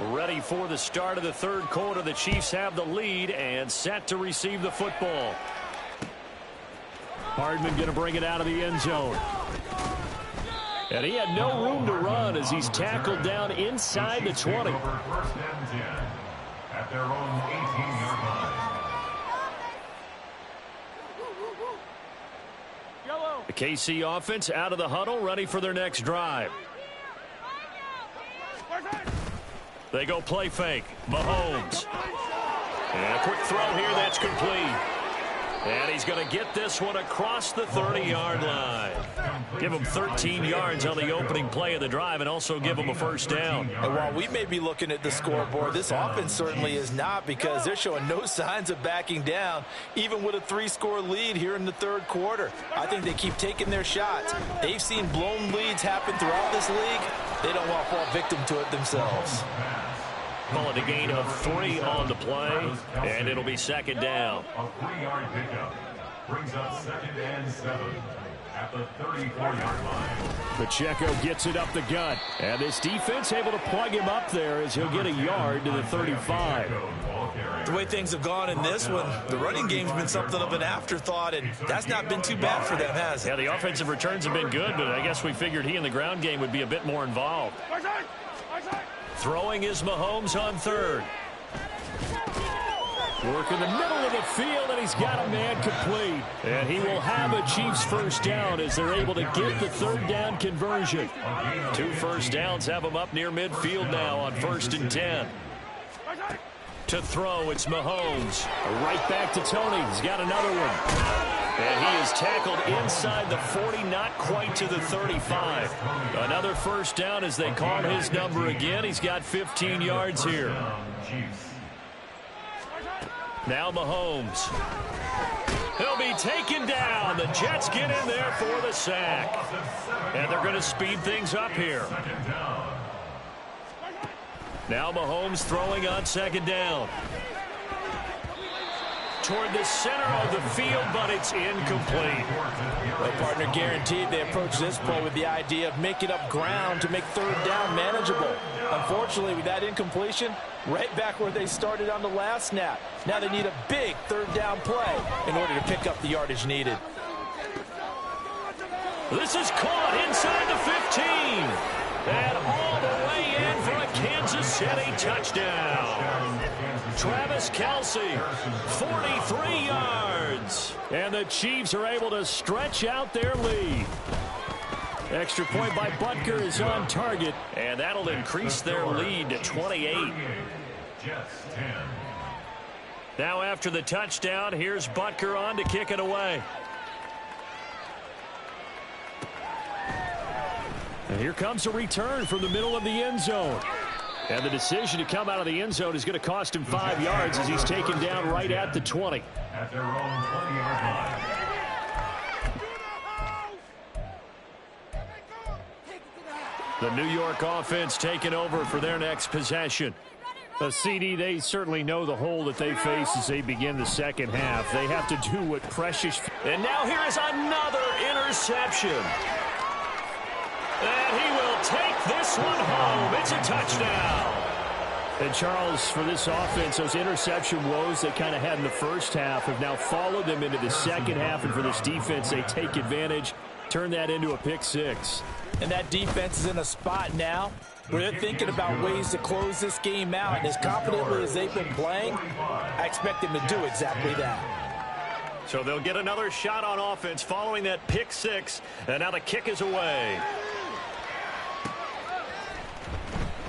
Ready for the start of the 3rd quarter. The Chiefs have the lead and set to receive the football. Hardman going to bring it out of the end zone. And he had no room to run as he's tackled down inside the 20. First and 10 at their own 18-yard line. The KC offense out of the huddle, ready for their next drive. They go play fake. Mahomes. And a quick throw here that's complete. And he's going to get this one across the 30-yard line. Give him 13 yards on the opening play of the drive and also give him a first down. And while we may be looking at the scoreboard, this offense certainly is not, because they're showing no signs of backing down, even with a 3-score lead here in the 3rd quarter. I think they keep taking their shots. They've seen blown leads happen throughout this league. They don't want to fall victim to it themselves. Call it a gain of 3 on the play, and it'll be second down. A 3-yard pickup brings up 2nd and 7 at the 34-yard line. Pacheco gets it up the gut, and this defense able to plug him up there as he'll get a yard to the 35. The way things have gone in this one, the running game's been something of an afterthought, and that's not been too bad for them, has it? Yeah, the offensive returns have been good, but I guess we figured he in the ground game would be a bit more involved. Throwing is Mahomes on third. Work in the middle of the field, and he's got a man complete. And he will have a Chiefs first down as they're able to get the third down conversion. 2 first downs have him up near midfield now on 1st and 10. To throw, it's Mahomes. Right back to Tony. He's got another one. And he is tackled inside the 40, not quite to the 35. Another first down as they call his number again. He's got 15 yards here. Now Mahomes. He'll be taken down. The Jets get in there for the sack. And they're going to speed things up here. Now Mahomes throwing on 2nd down. Toward the center of the field, but it's incomplete. Well, partner, guaranteed they approach this play with the idea of making up ground to make third down manageable. Unfortunately, with that incompletion, right back where they started on the last snap. Now they need a big third down play in order to pick up the yardage needed. This is caught inside the 15. And all the way in for a Kansas City touchdown. Travis Kelce, 43 yards. And the Chiefs are able to stretch out their lead. Extra point by Butker is on target. And that'll increase their lead to 28. Now after the touchdown, here's Butker on to kick it away. And here comes a return from the middle of the end zone. And the decision to come out of the end zone is going to cost him 5 yards as he's taken down right at the 20. At their own 20-yard line. The New York offense taking over for their next possession. CD, they certainly know the hole that they face as they begin the second half. They have to do what precious. And now here is another interception. And he will take this one home. It's a touchdown. And Charles, for this offense, those interception woes they kind of had in the first half have now followed them into the second half. And for this defense, they take advantage, turn that into a pick six. And that defense is in a spot now where they're thinking about ways to close this game out. And as confidently as they've been playing, I expect them to do exactly that. So they'll get another shot on offense following that pick six. And now the kick is away.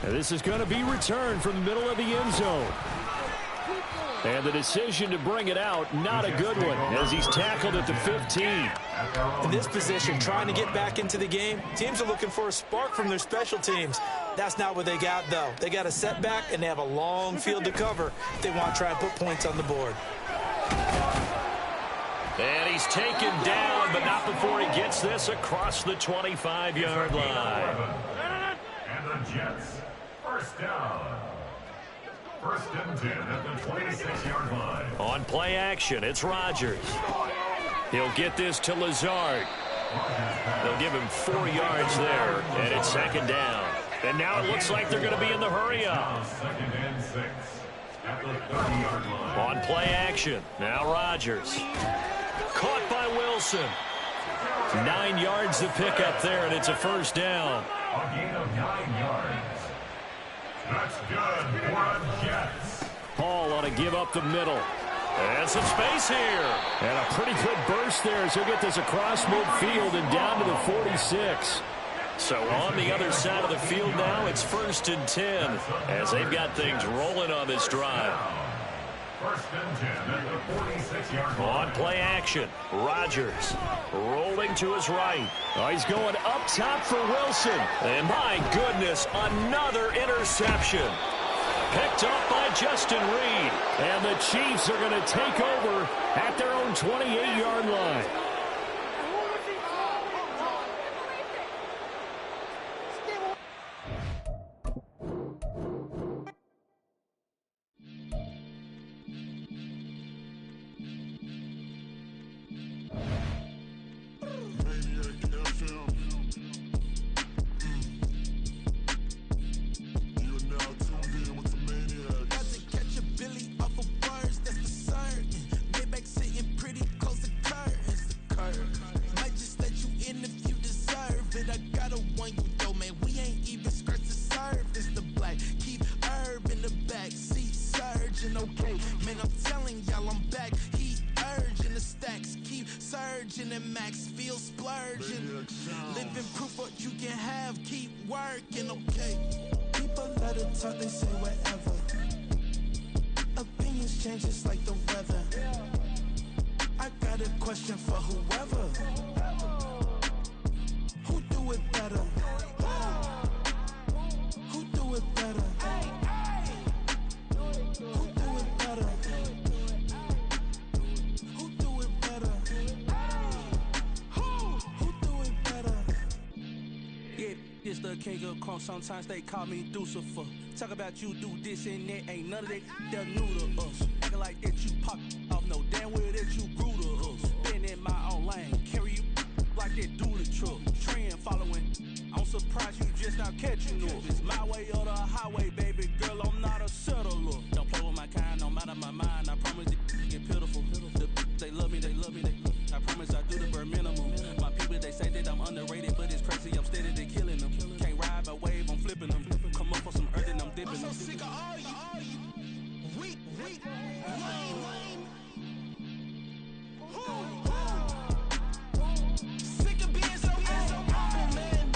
And this is going to be returned from the middle of the end zone. And the decision to bring it out, not a good one, as he's tackled at the 15. In this position, trying to get back into the game, teams are looking for a spark from their special teams. That's not what they got, though. They got a setback, and they have a long field to cover if they want to try and put points on the board. And he's taken down, but not before he gets this across the 25-yard line. And the Jets, first down. First and 10 at the 26-yard line. On play action, it's Rodgers. He'll get this to Lazard. They'll give him 4 yards there, and it's second down. And now it looks like they're going to be in the hurry-up. Second and 6 at the 30-yard line. On play action, now Rodgers. Caught by Wilson. 9 yards to pick up there, and it's a first down. A gain of 9 yards. That's good for the Jets. Hall ought to give up the middle. And some space here. And a pretty good burst there as he'll get this across midfield and down to the 46. So on the other side of the field now, it's first and 10 as they've got things rolling on this drive. First and 10 at the 46-yard line. On play action, Rodgers rolling to his right. Oh, he's going up top for Wilson. And my goodness, another interception. Picked up by Justin Reed. And the Chiefs are going to take over at their own 28-yard line. virgin and Max feel splurging. Living proof what you can have, keep working, okay. People let it talk, they say whatever. Opinions change just like the weather. I got a question for whoever. Who do it better? Who do it better? Who do it better? Who do it better? Who do it better? Yeah, it's the king of crunk. Sometimes they call me Lucifer. Talk about you do this and that. Ain't none of that. They're new to us. Acting like that you pop off. No damn well that you grew to us. Been in my own lane. Carry you like that do the truck. Trend following. I'm surprised you just not catching up. It's my way or the highway, baby girl. I'm not a settler. Don't play with my kind, no matter my mind. I promise it get pitiful. They love me, they love me, I promise I do the bare minimum. My people, they say that I'm underrated, but it's crazy, I'm steady, they killing them. Can't ride my wave, I'm flipping them. Come up for some earth and I'm dipping them. I'm so sick of all you. Weak, lame. Sick of being so humble, man.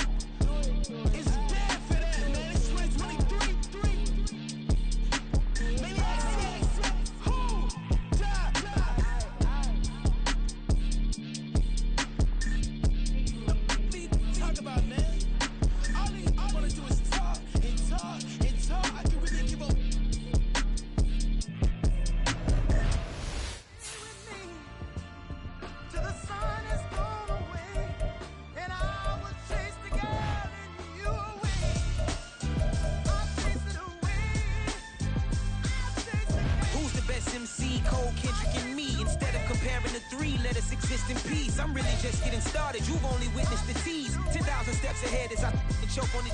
It's dead for that, man. It's 2023. Maniacs, who? Die. Talk about, man. All I wanna do is talk and talk and talk. I can really give up. Till the sun is gone away, and I will chase the girl in you away. I'll chase it away. Who's the best MC? Cole, Kendrick, and me. Instead of comparing the three, let us exist in peace. I'm really just getting started. You've only witnessed the tease. 10,000 steps ahead as I choke on it.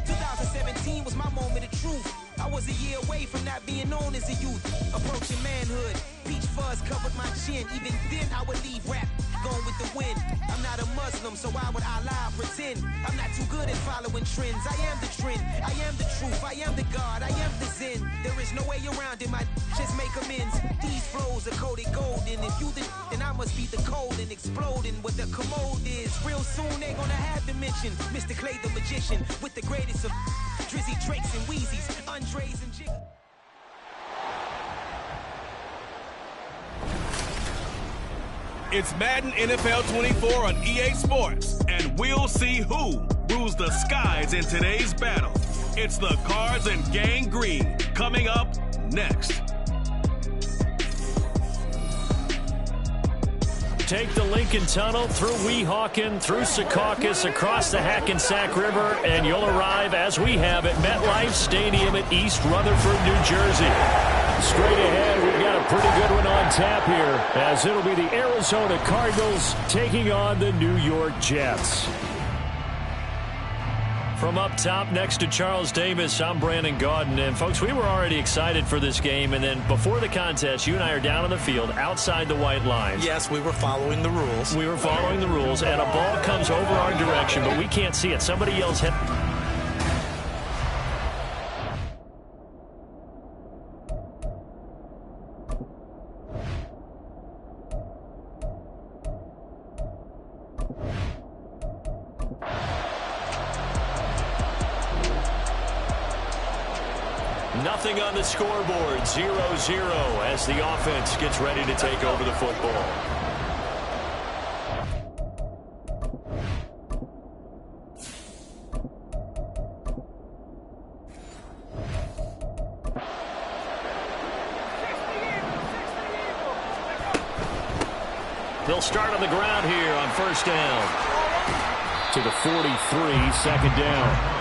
2017 was my moment of truth. I was a year away from not being known as a youth. Approaching manhood. Peach fuzz covered my chin. Even then I would leave rap going with the wind. I'm not a Muslim, so why would Allah pretend? I'm not too good at following trends. I am the trend. I am the truth. I am the God. I am the Zen. There is no way around it. My just make amends. These flows are coated golden. If you then I must be the cold and exploding what the commode is. Real soon they gonna have to mention Mr. Clay the magician with the greatest of Drizzy, Drakes, and Wheezies, Andres and Jigga. It's Madden NFL 24 on EA Sports, and we'll see who rules the skies in today's battle. It's the Cards and Gang Green coming up next. Take the Lincoln Tunnel through Weehawken, through Secaucus, across the Hackensack River, and you'll arrive, as we have, at MetLife Stadium at East Rutherford, New Jersey. Straight ahead, we've got a pretty good one on tap here, as it'll be the Arizona Cardinals taking on the New York Jets. From up top next to Charles Davis, I'm Brandon Gaudin. And, folks, we were already excited for this game. And then before the contest, you and I are down on the field outside the white lines. Yes, we were following the rules. We were following the rules, and a ball comes over our direction, but we can't see it. Somebody yells, hit. Nothing on the scoreboard, 0-0 as the offense gets ready to take over the football. They'll start on the ground here on first down. To the 43, second down.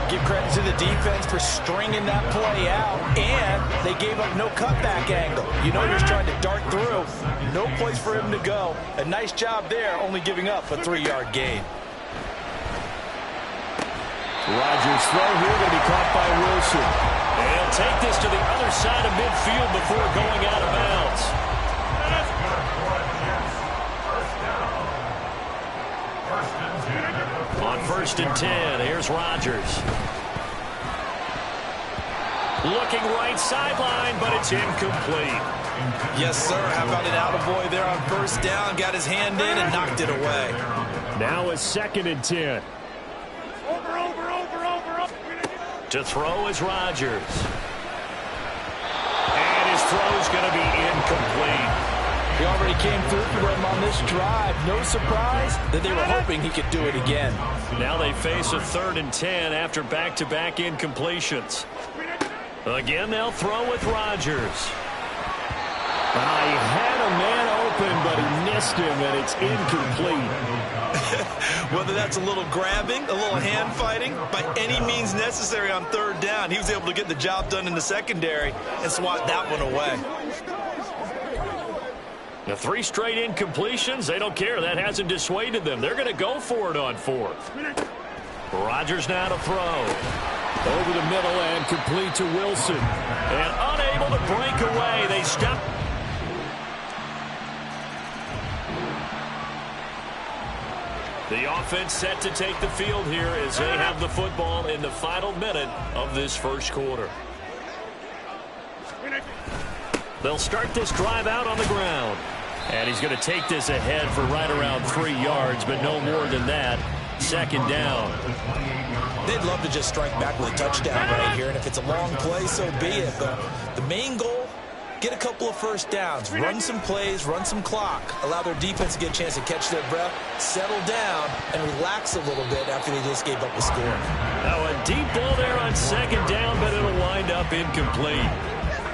Give credit to the defense for stringing that play out, and they gave up no cutback angle. You know you're trying to dart through. No place for him to go. A nice job there, only giving up a 3-yard gain. Rodgers' throw here going to be caught by Wilson. And he'll take this to the other side of midfield before going out of bounds. On first and 10, here's Rodgers. Looking right sideline, but it's incomplete. Yes, sir. How about an attaboy there on first down? Got his hand in and knocked it away. Now a 2nd and 10. To throw is Rodgers. And his throw's going to be incomplete. He already came through for them on this drive. No surprise that they were hoping he could do it again. Now they face a 3rd and 10 after back-to-back incompletions. Again, they'll throw with Rodgers. He had a man open, but he missed him, and it's incomplete. Whether that's a little grabbing, a little hand fighting, by any means necessary on 3rd down, he was able to get the job done in the secondary and swat that one away. The 3 straight incompletions, they don't care. That hasn't dissuaded them. They're going to go for it on 4th. Rodgers now to throw. Over the middle and complete to Wilson. And unable to break away. They stop. The offense set to take the field here as they have the football in the final minute of this first quarter. They'll start this drive out on the ground. And he's going to take this ahead for right around 3 yards, but no more than that. 2nd down. They'd love to just strike back with a touchdown right here, and if it's a long play, so be it. But the main goal, get a couple of first downs, run some plays, run some clock, allow their defense to get a chance to catch their breath, settle down, and relax a little bit after they just gave up a score. Now a deep ball there on 2nd down, but it'll wind up incomplete.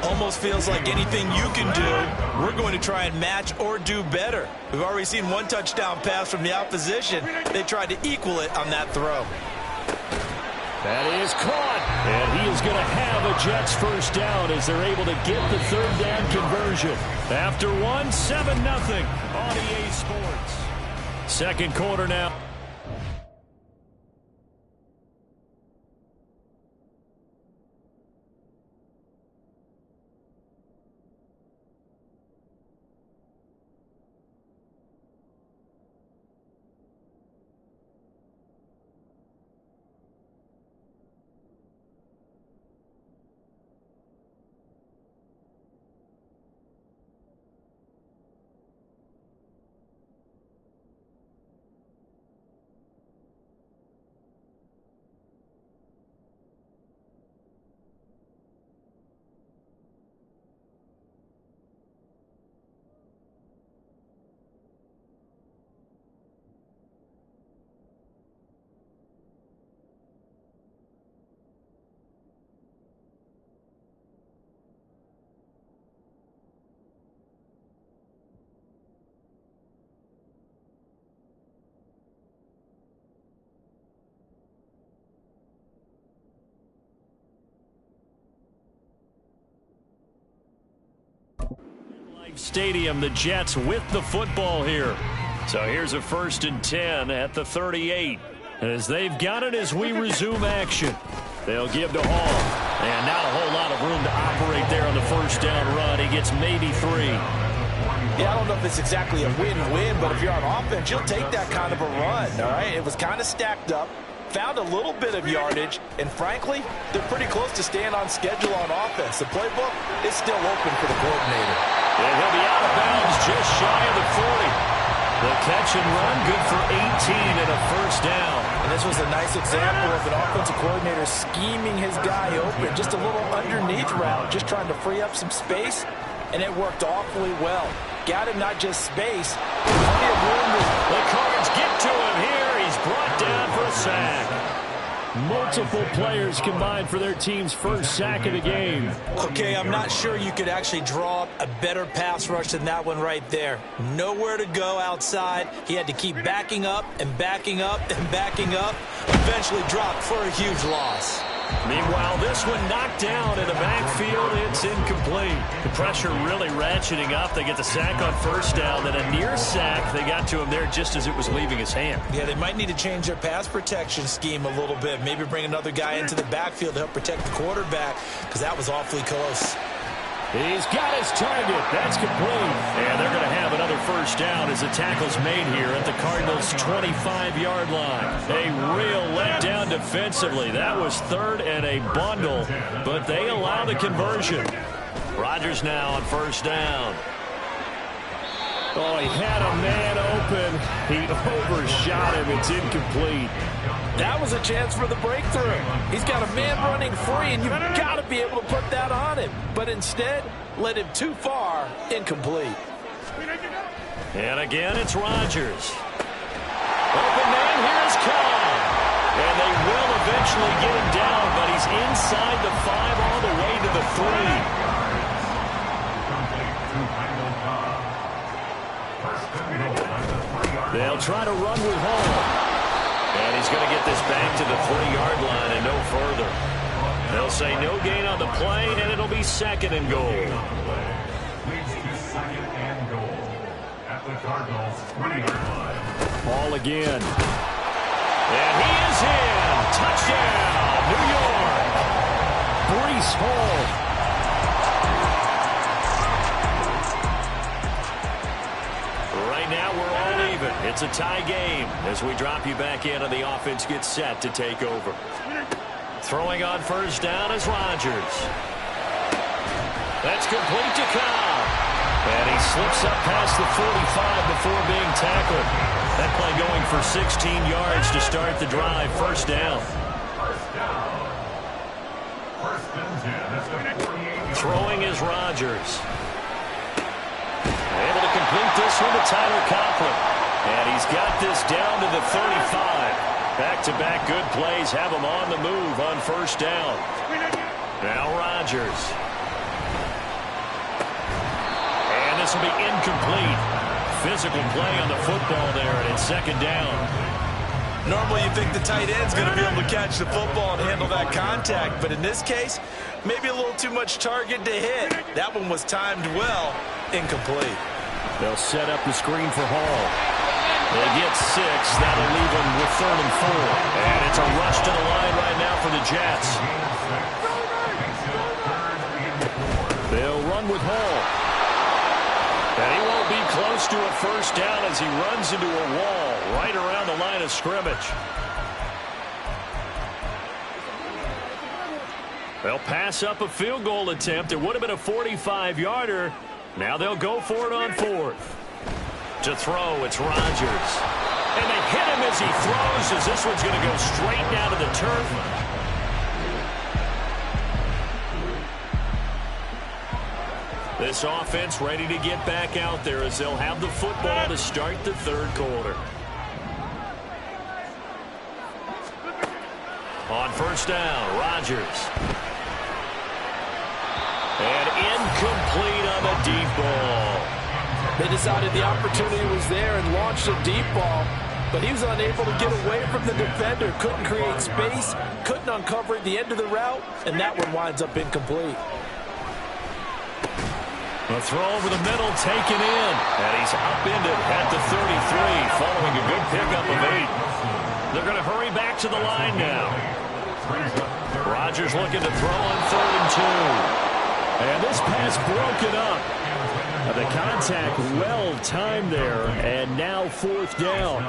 Almost feels like anything you can do, we're going to try and match or do better. We've already seen 1 touchdown pass from the opposition. They tried to equal it on that throw. That is caught, and he is going to have a Jets first down as they're able to get the 3rd down conversion. After 1, 7-0 on EA Sports. 2nd quarter now. Stadium, the Jets with the football here. So here's a 1st and 10 at the 38. As they've got it as we resume action. They'll give to Hall. And not a whole lot of room to operate there on the first down run. He gets maybe 3. Yeah, I don't know if it's exactly a win-win, but if you're on offense, you'll take that kind of a run, all right? It was kind of stacked up, found a little bit of yardage, and frankly, they're pretty close to staying on schedule on offense. The playbook is still open for the coordinator. And he'll be out of bounds just shy of the 40. The catch and run, good for 18 and a first down. And this was a nice example of an offensive coordinator scheming his guy open. Just a little underneath route, just trying to free up some space, and it worked awfully well. Got him not just space, plenty of room. The Cards get to him here. He's brought down for a sack. Multiple players combined for their team's first sack of the game. Okay, I'm not sure you could actually draw up a better pass rush than that one right there. Nowhere to go outside. He had to keep backing up and backing up and backing up. Eventually dropped for a huge loss. Meanwhile, this one knocked down in the backfield. It's incomplete. The pressure really ratcheting up. They get the sack on first down. Then a near sack. They got to him there just as it was leaving his hand. Yeah, they might need to change their pass protection scheme a little bit. Maybe bring another guy into the backfield to help protect the quarterback, because that was awfully close. He's got his target. That's complete. And they're going to have another first down as the tackle's made here at the Cardinals' 25-yard line. A real letdown defensively. That was 3rd and a bundle, but they allow the conversion. Rodgers now on first down. Oh, he had a man open. He overshot him. It's incomplete. That was a chance for the breakthrough. He's got a man running free, and you've got to be able to put that on him. But instead, led him too far, incomplete. And again, it's Rodgers. Open man, here's Cobb. And they will eventually get him down, but he's inside the 5 all the way to the 3. They'll try to run with Hall. And he's going to get this back to the 3-yard line and no further. They'll say no gain on the play, and it'll be 2nd and goal. Leads to 2nd and goal at the Cardinals' 20-yard line. Ball again. And he is in. Touchdown, New York. Breece Hall. Now we're all even. It's a tie game as we drop you back in and the offense gets set to take over. Throwing on first down is Rodgers. That's complete to Cobb. And he slips up past the 45 before being tackled. That play going for 16 yards to start the drive. First down. First and 10 at the 48. Throwing is Rodgers. Able to complete this one to Tyler Conklin. And he's got this down to the 35. Back-to-back good plays have him on the move on first down. Now Rodgers. And this will be incomplete. Physical play on the football there, and it's 2nd down. Normally you think the tight end's going to be able to catch the football and handle that contact, but in this case, maybe a little too much target to hit. That one was timed well, incomplete. They'll set up the screen for Hall. They get 6. That'll leave them with 3rd and 4. And it's a rush to the line right now for the Jets. They'll run with Hall. And he won't be close to a first down as he runs into a wall right around the line of scrimmage. They'll pass up a field goal attempt. It would have been a 45-yarder. Now they'll go for it on 4th. To throw, it's Rodgers. And they hit him as he throws, as this one's going to go straight down to the turf. This offense ready to get back out there as they'll have the football to start the 3rd quarter. On first down, Rodgers. And incomplete on the deep ball. They decided the opportunity was there and launched a deep ball, but he was unable to get away from the defender, couldn't create space, couldn't uncover the end of the route, and that one winds up incomplete. A throw over the middle, taken in, and he's upended at the 33, following a good pickup of 8. They're going to hurry back to the line now. Rodgers looking to throw on 3rd and 2. And this pass broken up. The contact well timed there, and now 4th down.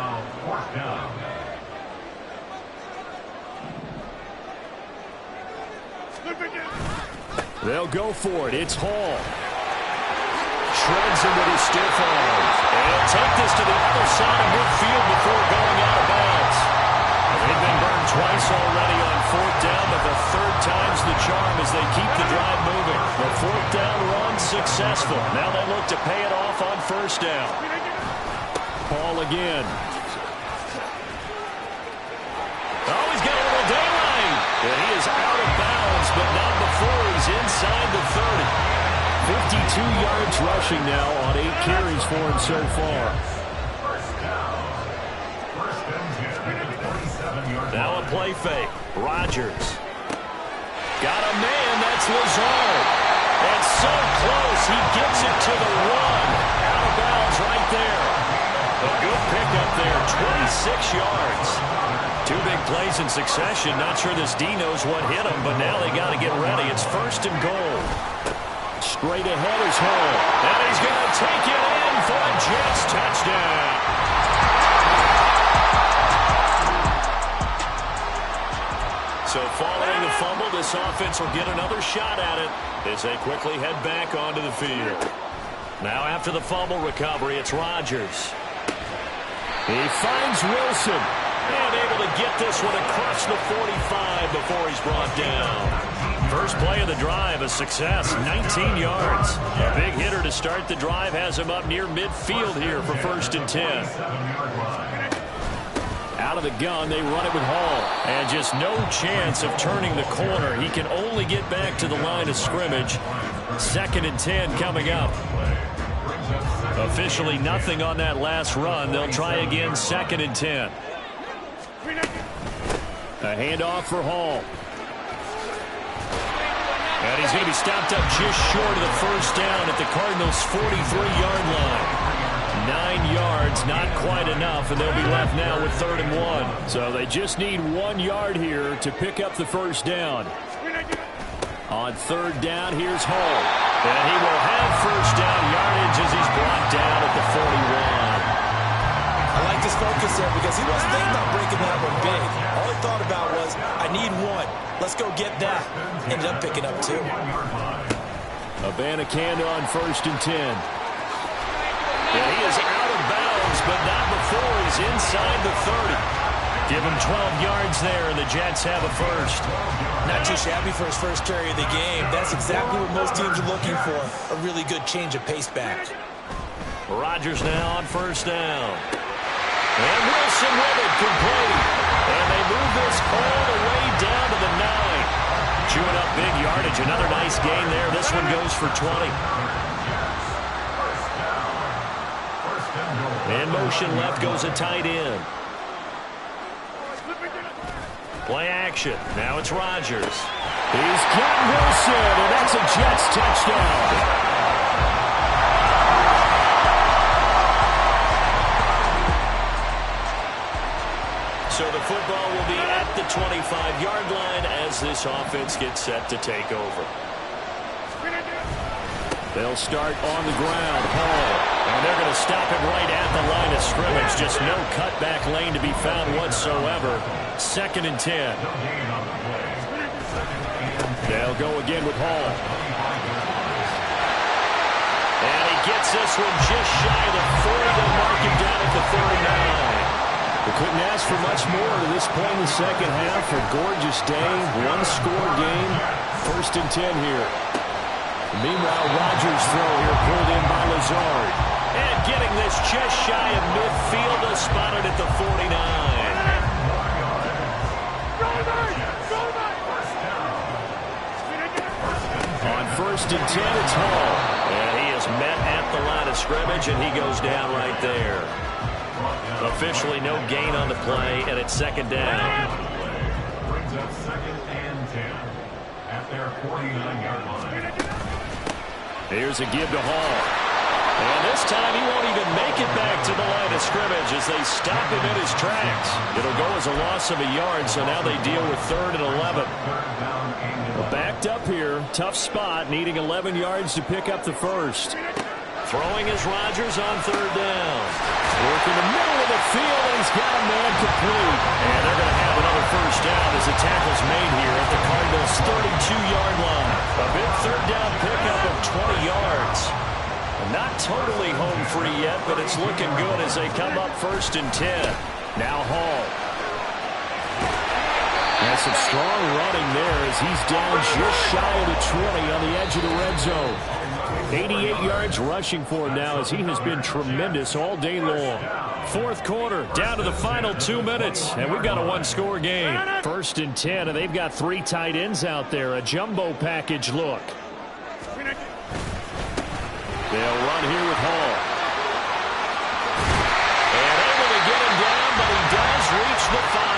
They'll go for it. It's Hall. Shreds him with his stiff arm. And he'll take this to the other side of midfield before going out of bounds. They've been burned twice already on 4th down, but the 3rd time's the charm as they keep the drive moving. The 4th down run successful. Now they look to pay it off on first down. Ball again. Oh, he's got a little daylight. And he is out of bounds, but not before he's inside the 30. 52 yards rushing now on 8 carries for him so far. Now a play fake. Rodgers. Got a man. That's Lazard. And so close. He gets it to the 1. Out of bounds right there. A good pickup there. 26 yards. 2 big plays in succession. Not sure this D knows what hit him, but now they got to get ready. It's 1st and goal. Straight ahead is Hall. And he's going to take it in for a Jets touchdown. So following the fumble, this offense will get another shot at it as they quickly head back onto the field. Now after the fumble recovery, it's Rodgers. He finds Wilson and able to get this one across the 45 before he's brought down. First play of the drive, a success, 19 yards. A big hitter to start the drive has him up near midfield here for 1st and 10. Out of the gun, they run it with Hall. And just no chance of turning the corner. He can only get back to the line of scrimmage. 2nd and 10 coming up. Officially nothing on that last run. They'll try again, 2nd and 10. A handoff for Hall. And he's going to be stopped up just short of the 1st down at the Cardinals' 43-yard line. 9 yards, not quite enough, and they'll be left now with 3rd and 1. So they just need 1 yard here to pick up the 1st down. On 3rd down, here's Hall. And he will have 1st down yardage as he's brought down at the 41. I like his focus there because he wasn't thinking about breaking that one big. All he thought about was, I need 1. Let's go get that. Ended up picking up 2. Abanikanda on 1st and 10. Yeah, he is out of bounds, but not before he's inside the 30. Give him 12 yards there, and the Jets have a 1st. Not too shabby for his first carry of the game. That's exactly what most teams are looking for, a really good change of pace back. Rodgers now on 1st down. And Wilson with it, complete. And they move this all the way down to the 9. Chewing up big yardage. Another nice gain there. This one goes for 20. In motion left goes a tight end. Play action. Now it's Rodgers. He's got Wilson, and that's a Jets touchdown. So the football will be at the 25-yard line as this offense gets set to take over. They'll start on the ground. Hall. And they're going to stop him right at the line of scrimmage. Just no cutback lane to be found whatsoever. 2nd and 10. They'll go again with Hall. And he gets this one just shy of the 40. They'll mark him down at the 39. We couldn't ask for much more to this point in the second half. A gorgeous day, one-score game. 1st and 10 here. Meanwhile, Rodgers' throw here pulled in by Lazard. And getting this just shy of midfield, they'll spot it at the 49. On 1st and 10, it's Hall. And he is met at the line of scrimmage, and he goes down right there. Officially no gain on the play, and it's 2nd down. Brings up 2nd and 10 at their 49-yard line. Here's a give to Hall. And this time he won't even make it back to the line of scrimmage as they stop him in his tracks. It'll go as a loss of a yard, so now they deal with 3rd and 11. Backed up here, tough spot, needing 11 yards to pick up the 1st. Throwing is Rodgers on 3rd down. Working the middle of the field, and he's got a man complete. And they're going to have another 1st down as the tackle's made here at the Cardinals' 32-yard line. A big 3rd down pickup of 20 yards. Not totally home free yet, but it's looking good as they come up 1st and 10. Now Hall. Has some strong running there as he's down just shy of the 20 on the edge of the red zone. 88 yards rushing for him now as he has been tremendous all day long. 4th quarter, down to the final 2 minutes, and we've got a one-score game. 1st and 10, and they've got 3 tight ends out there, a jumbo package look. They'll run here with Hall. And able to get him down, but he does reach the 5.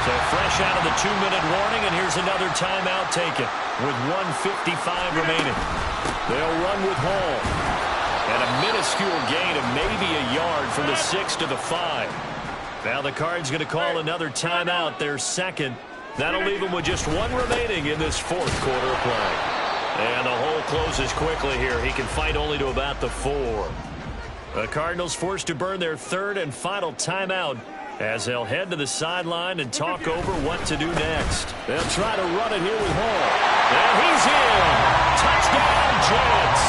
So fresh out of the 2-minute warning, and here's another timeout taken with 1:55 remaining. They'll run with Hall. And a minuscule gain of maybe a yard from the 6 to the 5. Now the Cards going to call another timeout, their 2nd. That'll leave them with just 1 remaining in this 4th quarter of play. And the hole closes quickly here. He can fight only to about the 4. The Cardinals forced to burn their 3rd and final timeout as they'll head to the sideline and talk over what to do next. They'll try to run it here with Hall. And he's in. Touchdown, Jets.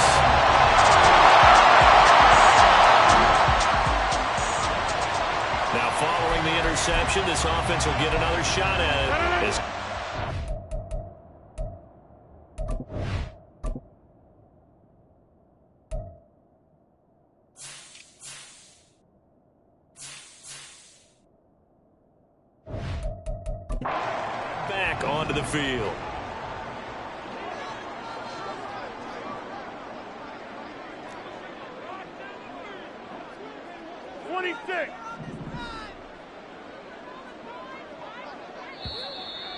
Now following the interception, this offense will get another shot at it. Back onto the field.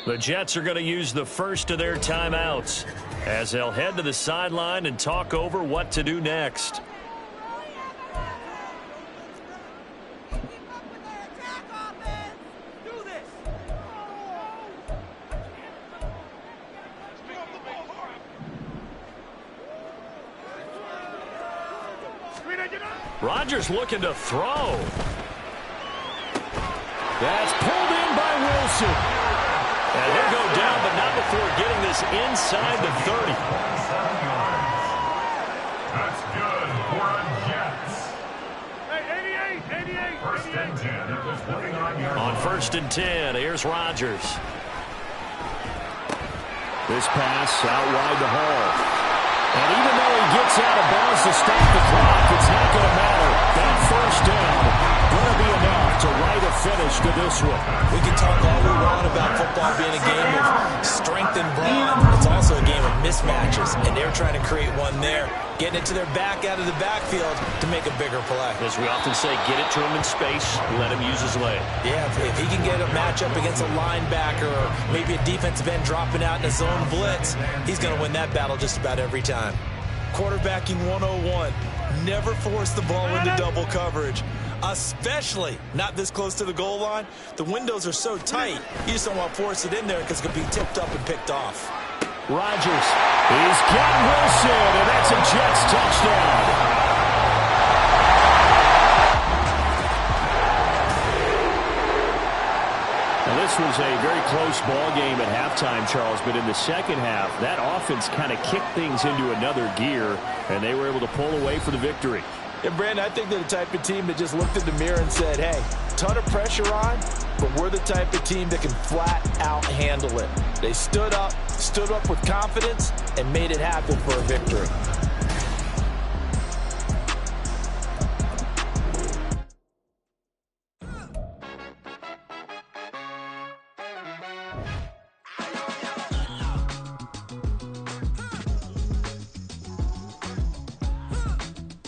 The Jets are going to use the first of their timeouts as they'll head to the sideline and talk over what to do next. Rodgers looking to throw. That's pulled in by Wilson. And he'll go down, but not before getting this inside the 30. That's good for a Jets. Hey, 88. First and 10 at the 29-yard line. On first and 10, here's Rodgers. This pass out wide to Hall. And even though he gets out of bounds to stop the clock, it's not going to matter. That first down going to be enough to write a finish to this one. We can talk all we want about football being a game of strength and brawn. It's also a game of mismatches, and they're trying to create one there, getting it to their back out of the backfield to make a bigger play. As we often say, get it to him in space, let him use his leg. Yeah, if he can get a matchup against a linebacker or maybe a defensive end dropping out in a zone blitz, he's going to win that battle just about every time. Quarterbacking 101. Never force the ball into double coverage, especially not this close to the goal line. The windows are so tight, you just don't want to force it in there because it could be tipped up and picked off. Rodgers, he's got Wilson, and that's a Jets touchdown. Now, this was a very close ball game at halftime, Charles, but in the second half, that offense kind of kicked things into another gear, and they were able to pull away for the victory. Yeah, Brandon, I think they're the type of team that just looked in the mirror and said, hey, ton of pressure on, but we're the type of team that can flat out handle it. They stood up with confidence, and made it happen for a victory.